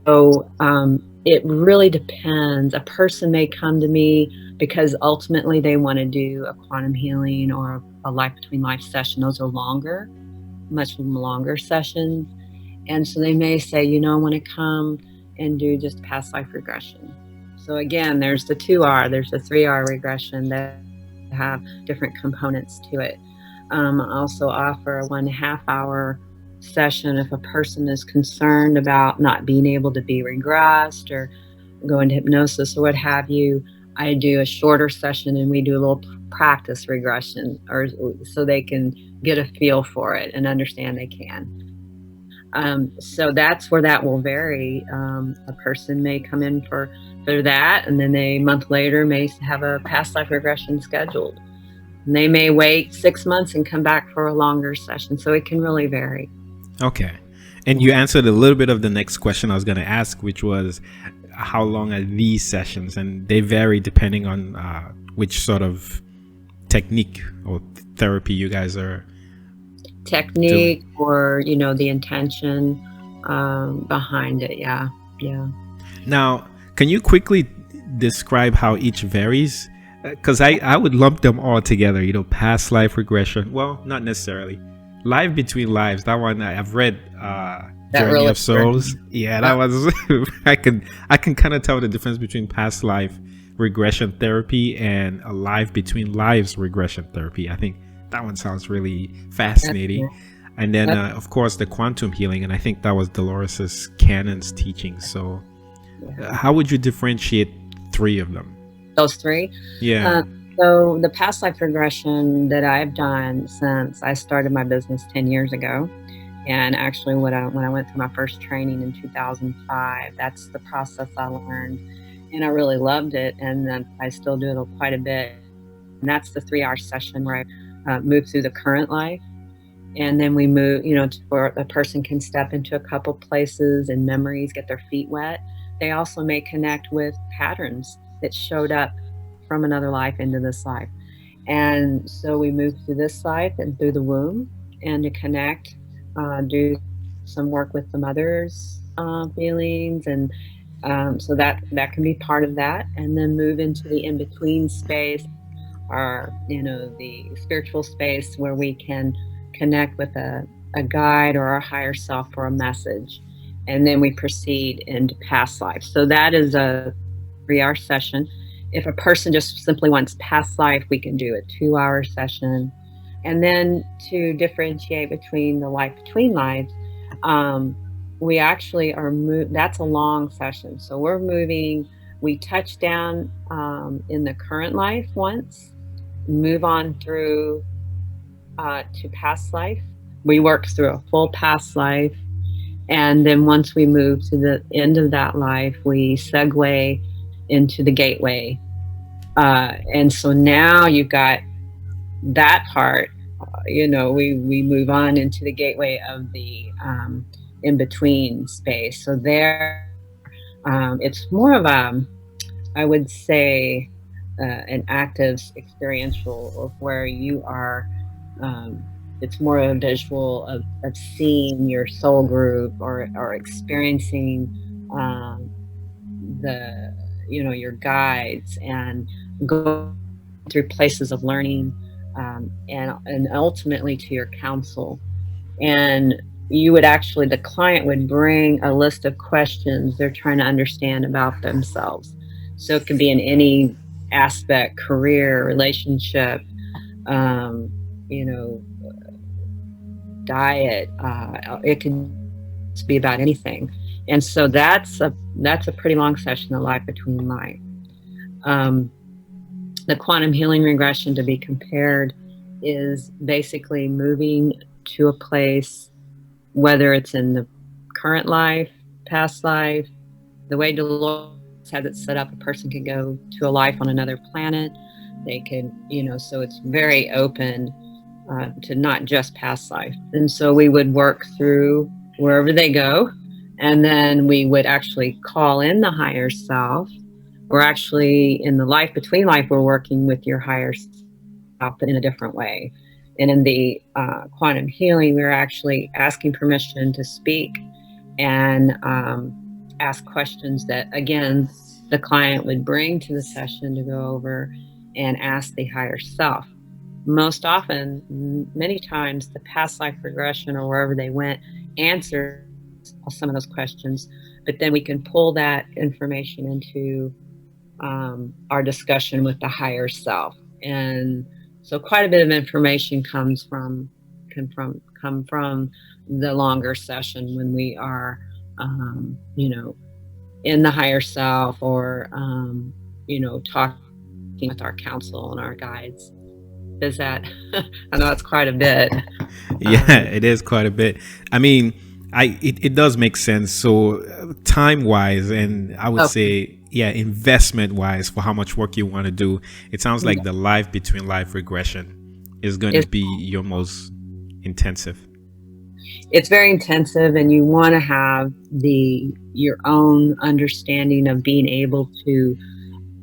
so it really depends. A person may come to me because ultimately they want to do a quantum healing or a life between life session. Those are longer, much longer sessions. And so they may say, I want to come and do just past life regression. So again, there's the 2R, there's the 3R regression that have different components to it. I also offer a 1.5 hour session if a person is concerned about not being able to be regressed or go into hypnosis or what have you. I do a shorter session and we do a little practice regression, or so they can get a feel for it and understand they can. So that's where that will vary. A person may come in for that, and then a month later may have a past life regression scheduled. And they may wait 6 months and come back for a longer session. So it can really vary. Okay. And you answered a little bit of the next question I was going to ask, which was how long are these sessions? And they vary depending on which sort of technique or therapy you guys are Technique doing. Or, the intention behind it. Yeah. Now, can you quickly describe how each varies? Because I would lump them all together, past life regression. Well, not necessarily. Life between lives. That one I've read. Journey really of Souls. Yeah, that was. I can kind of tell the difference between past life regression therapy and a life between lives regression therapy. I think that one sounds really fascinating. And then, of course, the quantum healing, and I think that was Dolores Cannon's teaching. So, how would you differentiate three of them? Those three? Yeah. So the past life regression that I've done since I started my business 10 years ago, and actually when I went through my first training in 2005, that's the process I learned, and I really loved it, and then I still do it quite a bit. And that's the 3-hour session where I move through the current life, and then we move, to where a person can step into a couple places and memories, get their feet wet. They also may connect with patterns that showed up from another life into this life. And so we move through this life and through the womb, and to connect, do some work with the mother's feelings, and so that can be part of that, and then move into the in-between space, or the spiritual space, where we can connect with a guide or our higher self for a message, and then we proceed into past life. So that is a 3-hour session. If a person just simply wants past life, we can do a 2-hour session. And then to differentiate between the life between lives, we actually are that's a long session. So we're moving, we touch down in the current life once, move on through to past life. We work through a full past life. And then once we move to the end of that life, we segue into the gateway. And so now you've got that part, we move on into the gateway of the in-between space. So there, it's more of I would say, an active experiential, of where you are, it's more of a visual of seeing your soul group, or experiencing your guides, and go through places of learning, and ultimately to your counsel. And you would actually, the client would bring a list of questions they're trying to understand about themselves. So it could be in any aspect: career, relationship, diet. It can be about anything. And so that's a pretty long session, the life between life. The quantum healing regression, to be compared, is basically moving to a place, whether it's in the current life, past life. The way Dolores has it set up, a person can go to a life on another planet. They can, so it's very open to not just past life. And so we would work through wherever they go, and then we would actually call in the higher self. We're actually, in the life between life, we're working with your higher self, but in a different way. And in the quantum healing, we're actually asking permission to speak and ask questions that, again, the client would bring to the session to go over and ask the higher self. Most often, many times, the past life regression, or wherever they went, answers some of those questions, but then we can pull that information into our discussion with the higher self. And so quite a bit of information come from the longer session, when we are in the higher self, or talk with our counsel and our guides. Is that, I know it's quite a bit. Yeah, it is quite a bit. I mean, it does make sense. So time wise, and I would say, yeah, investment wise for how much work you want to do, it sounds like the life between life regression is going to be your most intensive. It's very intensive, and you want to have your own understanding of being able to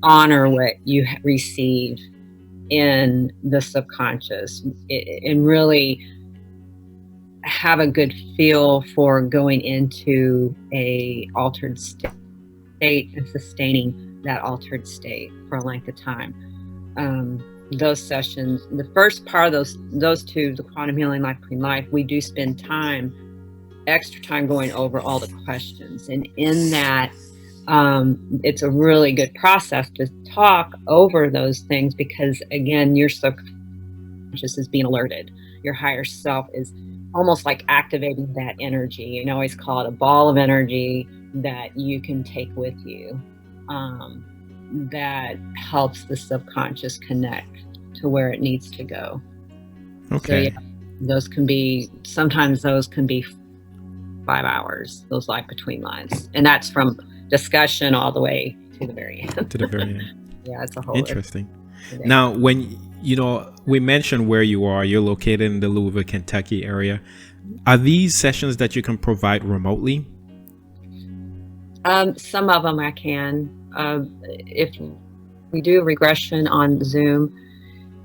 honor what you receive in the subconscious, and really have a good feel for going into a altered state and sustaining that altered state for a length of time. Those sessions, the first part of those two, the quantum healing, life between life, we do spend extra time going over all the questions, and in that it's a really good process to talk over those things, because again, your subconscious is being alerted. Your higher self is almost like activating that energy. You can always call it a ball of energy that you can take with you, that helps the subconscious connect to where it needs to go. Okay. So, yeah, sometimes those can be 5 hours, those life between lives, and that's from discussion all the way to the very end. To the very end. Yeah, it's a whole interesting. Now, when we mentioned where you are, you're located in the Louisville, Kentucky area. Are these sessions that you can provide remotely? Some of them I can. If we do regression on Zoom,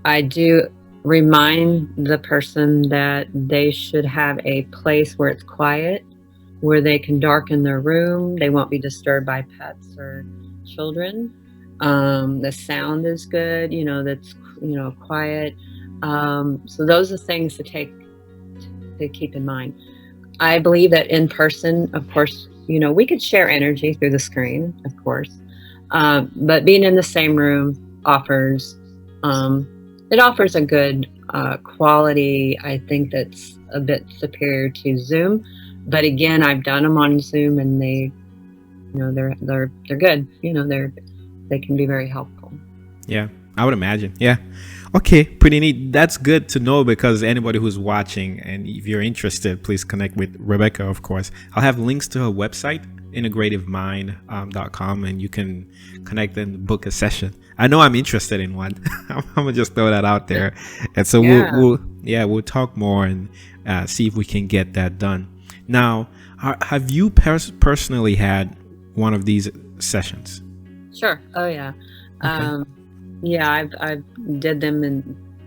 I do remind the person that they should have a place where it's quiet, where they can darken their room. They won't be disturbed by pets or children. The sound is good, that's, quiet. So those are things to keep in mind. I believe that in person, of course, we could share energy through the screen, of course. But being in the same room offers a good quality. I think that's a bit superior to Zoom. But again, I've done them on Zoom, and they're good. They can be very helpful. Yeah, I would imagine. Yeah. Okay, pretty neat. That's good to know, because anybody who's watching, and if you're interested, please connect with Rebecca, of course. I'll have links to her website, integrativemind.com, and you can connect and book a session. I know I'm interested in one. I'm gonna just throw that out there, and so we'll talk more and see if we can get that done. Now, have you personally had one of these sessions? Sure. Oh yeah. Okay. Yeah, I've did them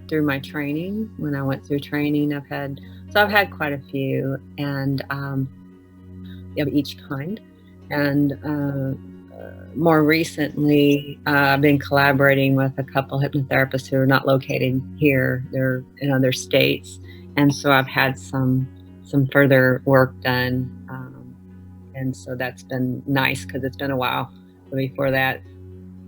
through my training. When I went through training, I've had quite a few, and of each kind. And more recently, I've been collaborating with a couple hypnotherapists who are not located here; they're in other states, and so I've had some further work done, and so that's been nice, because it's been a while. Before that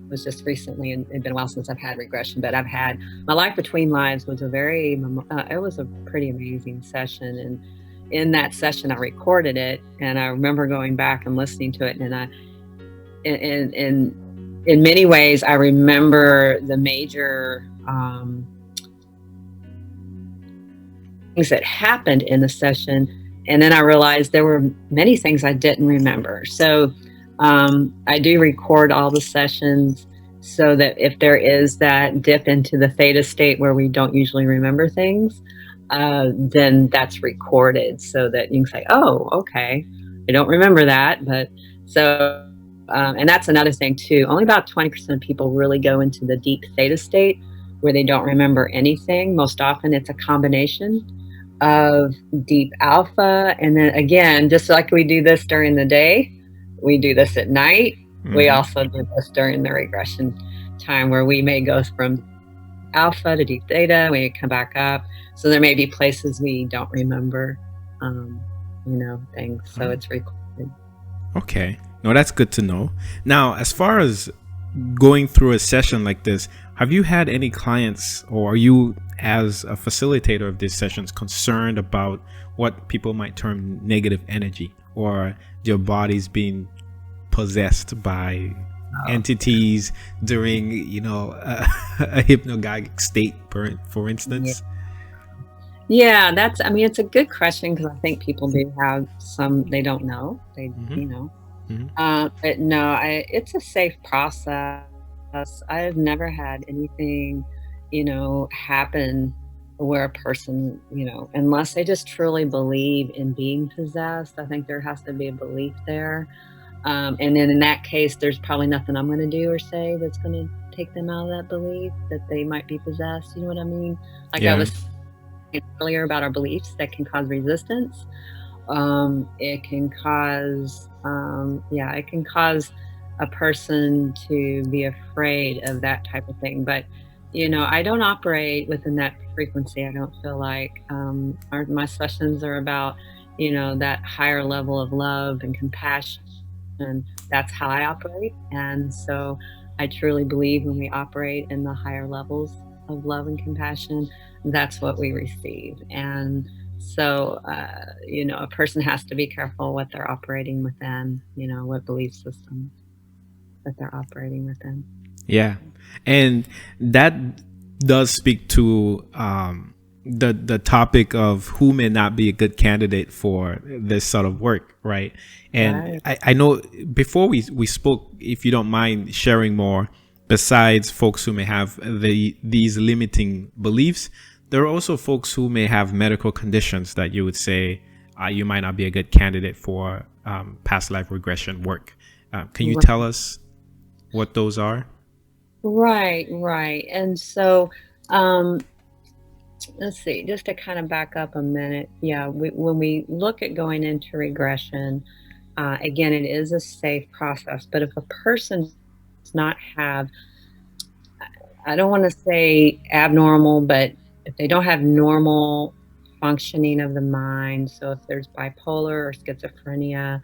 was just recently, and it's been a while since I've had regression. But I've had my life between lives was it was a pretty amazing session, and in that session I recorded it, and I remember going back and listening to it, and in many ways I remember the major things that happened in the session, and then I realized there were many things I didn't remember. So I do record all the sessions, so that if there is that dip into the theta state where we don't usually remember things, then that's recorded, so that you can say, oh, okay, I don't remember that. But so, and that's another thing too. Only about 20% of people really go into the deep theta state where they don't remember anything. Most often it's a combination of deep alpha, and then again, just like we do this during the day, we do this at night. We also do this during the regression time, where we may go from alpha to deep theta, we come back up. So there may be places we don't remember, things. So it's recorded. Okay. No, that's good to know. Now, as far as going through a session like this, have you had any clients, or are you, as a facilitator of these sessions, concerned about what people might term negative energy, or your body's being possessed by entities during, a hypnagogic state, for Yeah. instance? Yeah, I mean, it's a good question because I think people do have some they don't know. Hmm. Hmm. But no, it's a safe process. I've never had anything, happen where a person, unless they just truly believe in being possessed, I think there has to be a belief there. And then in that case, there's probably nothing I'm going to do or say that's going to take them out of that belief that they might be possessed. You know what I mean? Like I Yeah. was saying earlier about our beliefs that can cause resistance. It can cause, it can cause a person to be afraid of that type of thing. But, I don't operate within that frequency. I don't feel like my sessions are about, that higher level of love and compassion. And that's how I operate. And so I truly believe when we operate in the higher levels of love and compassion, that's what we receive. And so, a person has to be careful what they're operating within, what belief system that they're operating within. Yeah, and that does speak to the topic of who may not be a good candidate for this sort of work, right? And Right. I know before we spoke, if you don't mind sharing more, besides folks who may have these limiting beliefs, there are also folks who may have medical conditions that you would say you might not be a good candidate for past life regression work. Can you tell us what those are? Right, right. And so, um, let's see, just to kind of back up a minute. Yeah, when we look at going into regression, again, it is a safe process. But if a person does not have, I don't want to say abnormal, but if they don't have normal functioning of the mind, so if there's bipolar or schizophrenia,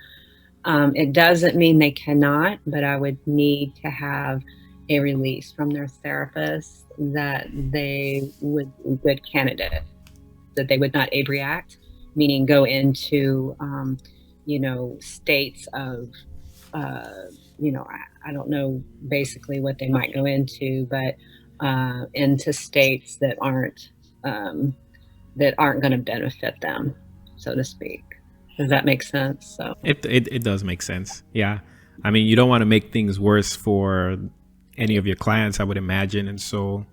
it doesn't mean they cannot, but I would need to have a release from their therapist that they would be good candidates, that they would not abreact, meaning go into, states of, uh, I don't know basically what they might go into, but into states um, that aren't going to benefit them, so to speak. Does that make sense? So. It does make sense. Yeah. I mean, you don't want to make things worse for any of your clients, I would imagine. And so,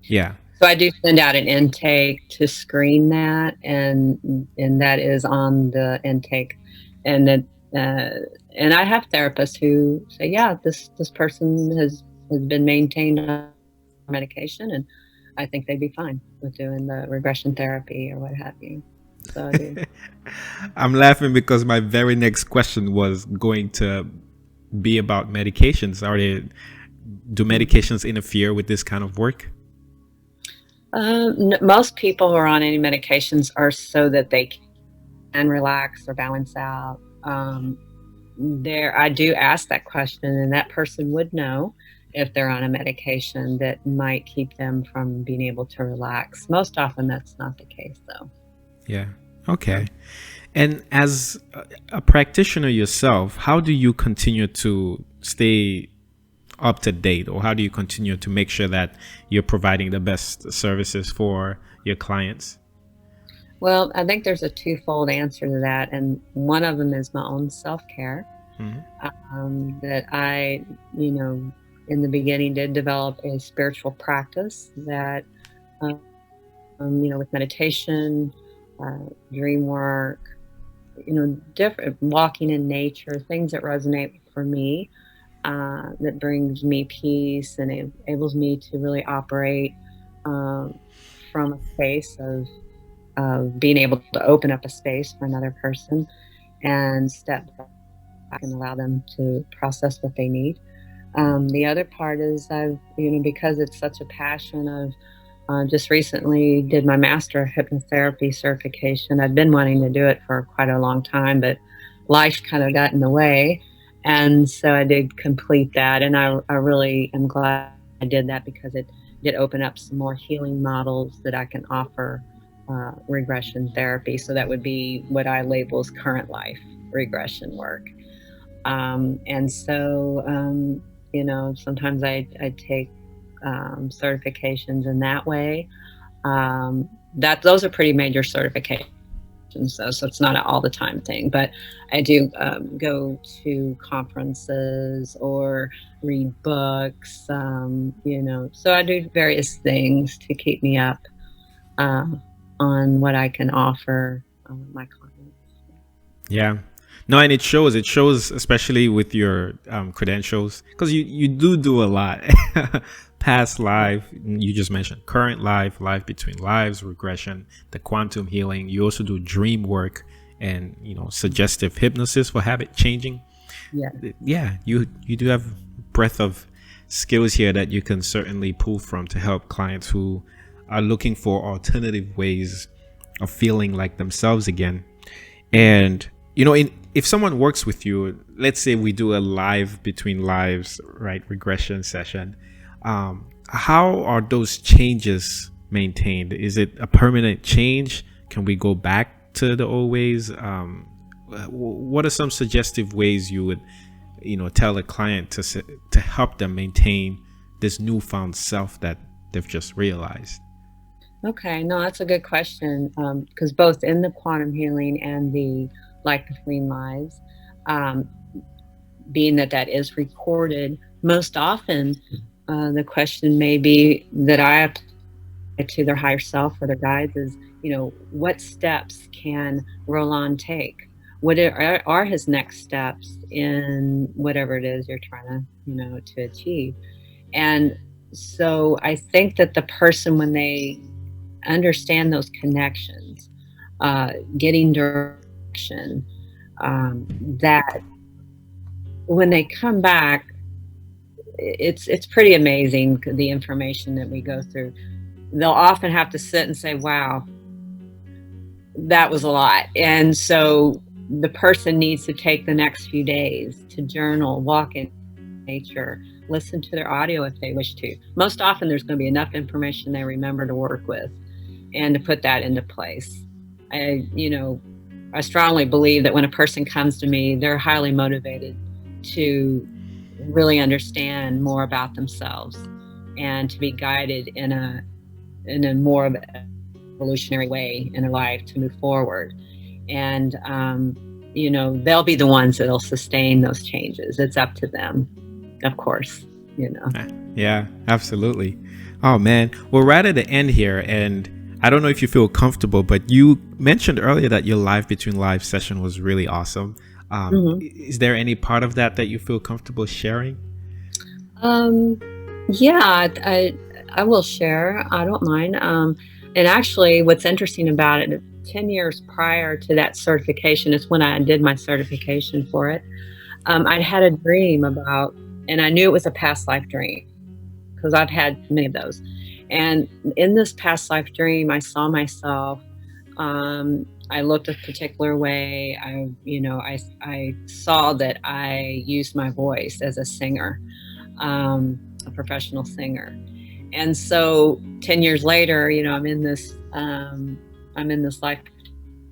yeah. So I do send out an intake to screen that, and that is on the intake, and that and I have therapists who say, yeah, this person has been maintained on medication, and I think they'd be fine with doing the regression therapy or what have you. So I do. I'm laughing because my very next question was going to be about medications. Do medications interfere with this kind of work? Most people who are on any medications are so that they can relax or balance out. I do ask that question, and that person would know if they're on a medication that might keep them from being able to relax. Most often, that's not the case, though. Yeah. Okay. And as a practitioner yourself, how do you continue to stay up to date, or how do you continue to make sure that you're providing the best services for your clients? Well, I think there's a twofold answer to that, and one of them is my own self care. Hmm. That I, in the beginning did develop a spiritual practice that, with meditation, dream work, different walking in nature, things that resonate for me, that brings me peace and enables me to really operate um, from a space of being able to open up a space for another person and step back and allow them to process what they need. The other part is because it's such a passion of just recently did my master of hypnotherapy certification. I'd been wanting to do it for quite a long time, but life kind of got in the way. And so I did complete that. And I really am glad I did that because it did open up some more healing models that I can offer regression therapy. So that would be what I label as current life regression work. And so, sometimes I take certifications in that way. That those are pretty major certifications, so it's not an all the time thing. But I do go to conferences or read books. So I do various things to keep me up uh, on what I can offer my clients. Yeah. No, and it shows. It shows, especially with your credentials, because you do a lot. Past life, you just mentioned current life, life between lives, regression, the quantum healing. You also do dream work and suggestive hypnosis for habit changing. Yeah. Yeah, you do have breadth of skills here that you can certainly pull from to help clients who are looking for alternative ways of feeling like themselves again. And if someone works with you, let's say we do a live between lives, right, regression session, how are those changes maintained? Is it a permanent change? Can we go back to the old ways? What are some suggestive ways you would tell a client to help them maintain this newfound self that they've just realized? Okay, no, that's a good question, because both in the quantum healing and the life between lives, um, being that is recorded, most often the question may be that I apply to their higher self or their guides is, what steps can Roland take? What are his next steps in whatever it is you're trying to, to achieve? And so I think that the person, when they understand those connections, getting direction, that when they come back, it's pretty amazing the information that we go through. They'll often have to sit and say, "Wow, that was a lot," and so the person needs to take the next few days to journal, walk in nature, listen to their audio if they wish to. Most often, there's going to be enough information they remember to work with and to put that into place. I strongly believe that when a person comes to me, they're highly motivated to really understand more about themselves and to be guided in a more evolutionary way in their life to move forward. And they'll be the ones that'll sustain those changes. It's up to them, of course. Yeah, absolutely. Oh man, we're right at the end here, and I don't know if you feel comfortable, but you mentioned earlier that your live between live session was really awesome. Is there any part of that you feel comfortable sharing? Yeah, I will share. I don't mind. And actually, what's interesting about it, 10 years prior to that certification is when I did my certification for it. I'd had a dream about, and I knew it was a past life dream because I've had many of those. And in this past life dream, I saw myself. I looked a particular way. I saw that I used my voice as a singer, a professional singer. And so 10 years later, I'm in this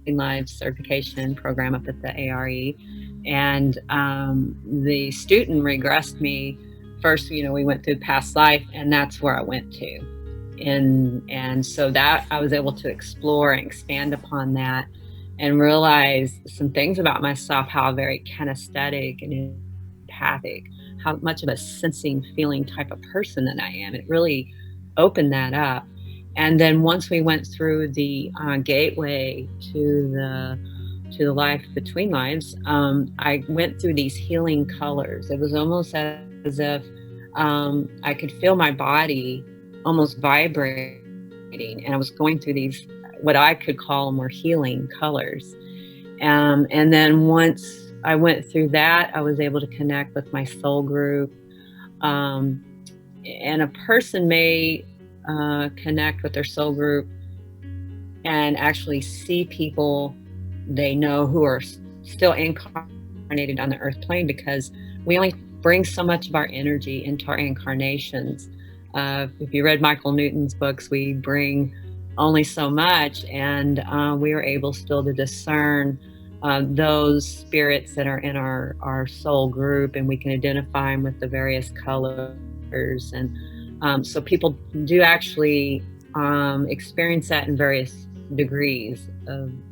live certification program up at the ARE, and the student regressed me. First, we went through past life, and that's where I went to. And so that I was able to explore and expand upon that and realize some things about myself, how very kinesthetic and empathic, how much of a sensing, feeling type of person that I am. It really opened that up. And then once we went through the gateway to the life between lives, I went through these healing colors. It was almost as if I could feel my body almost vibrating, and I was going through these, what I could call more healing colors. And then once I went through that, I was able to connect with my soul group. And a person may connect with their soul group and actually see people they know who are still incarnated on the earth plane, because we only bring so much of our energy into our incarnations. If you read Michael Newton's books, we bring only so much, and we are able still to discern those spirits that are in our soul group, and we can identify them with the various colors. And so people do actually experience that in various degrees.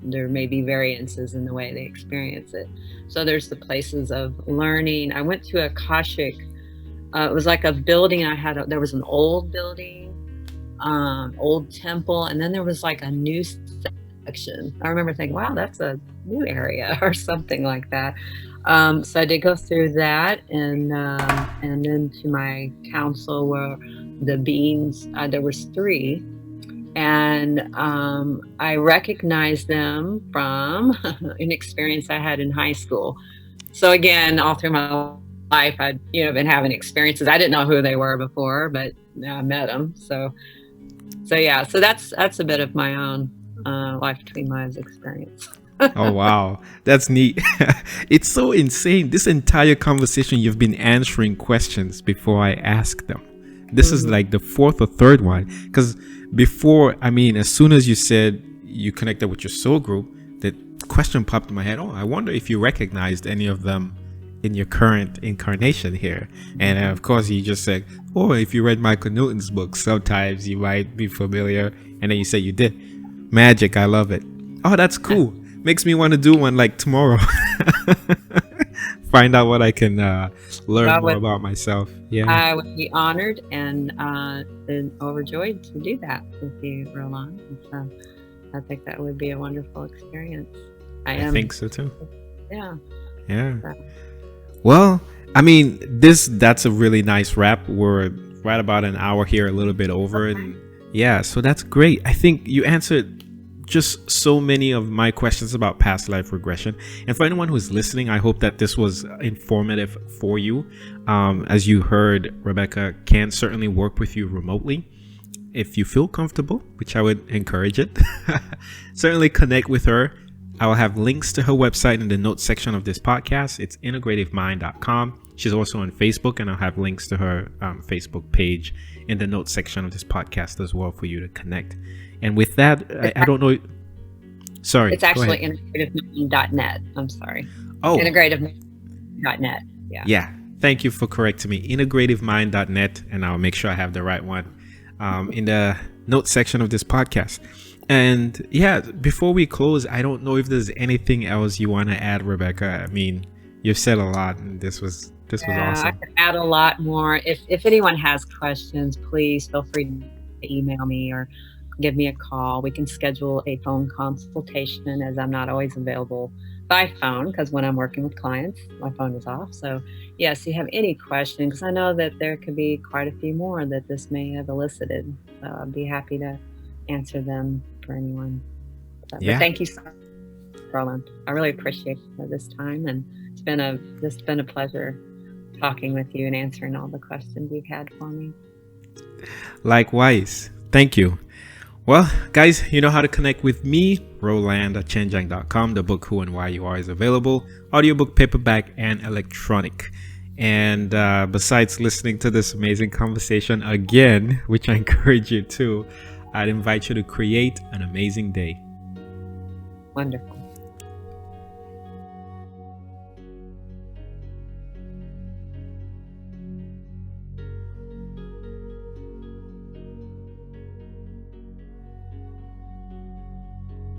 There may be variances in the way they experience it. So there's the places of learning. I went to Akashic. It was like a building. There was an old building, old temple, and then there was like a new section. I remember thinking, wow, that's a new area or something like that. So I did go through that, and then to my council where the beings, there was 3, and I recognized them from an experience I had in high school. So again, all through my life, I'd been having experiences. I didn't know who they were before, but now I met them. So yeah, so that's a bit of my own life between lives experience. Oh, wow. That's neat. It's so insane. This entire conversation, you've been answering questions before I ask them. This is like the 4th or 3rd one. Because before, as soon as you said you connected with your soul group, the question popped in my head. Oh, I wonder if you recognized any of them in your current incarnation here. And of course, you just said, oh, if you read Michael Newton's book, sometimes you might be familiar. And then you said you did. Magic. I love it. Oh, that's cool. Makes me want to do one like tomorrow. Find out what I can learn more about myself. Yeah, I would be honored and overjoyed to do that with you, Roland. So I think that would be a wonderful experience. I think so too. Yeah. So. Well, that's a really nice wrap. We're right about an hour here, a little bit over, and yeah, so that's great. I think you answered just so many of my questions about past life regression. And for anyone who's listening, I hope that this was informative for you. As you heard, Rebecca can certainly work with you remotely if you feel comfortable, which I would encourage it. Certainly connect with her. I will have links to her website in the notes section of this podcast. It's integrativemind.com. She's also on Facebook, and I'll have links to her Facebook page in the notes section of this podcast as well for you to connect. And with that, I don't know. Sorry. It's actually integrativemind.net. I'm sorry. Oh. Integrativemind.net. Yeah. Yeah. Thank you for correcting me. Integrativemind.net. And I'll make sure I have the right one in the notes section of this podcast. And yeah, before we close, I don't know if there's anything else you want to add, Rebecca. You've said a lot, and this was awesome. I could add a lot more. If anyone has questions, please feel free to email me or give me a call. We can schedule a phone consultation, as I'm not always available by phone, because when I'm working with clients, my phone is off. So yes, if you have any questions, because I know that there could be quite a few more that this may have elicited. So I'd be happy to answer them for anyone. But thank you so much, Roland. I really appreciate this time, and it's been a pleasure talking with you and answering all the questions you've had for me. Likewise. Thank you. Well, guys, you know how to connect with me, Roland at Achenjang.com. The book Who and Why You Are is available, audiobook, paperback, and electronic. And besides listening to this amazing conversation again, which I encourage you to, I'd invite you to create an amazing day. Wonderful.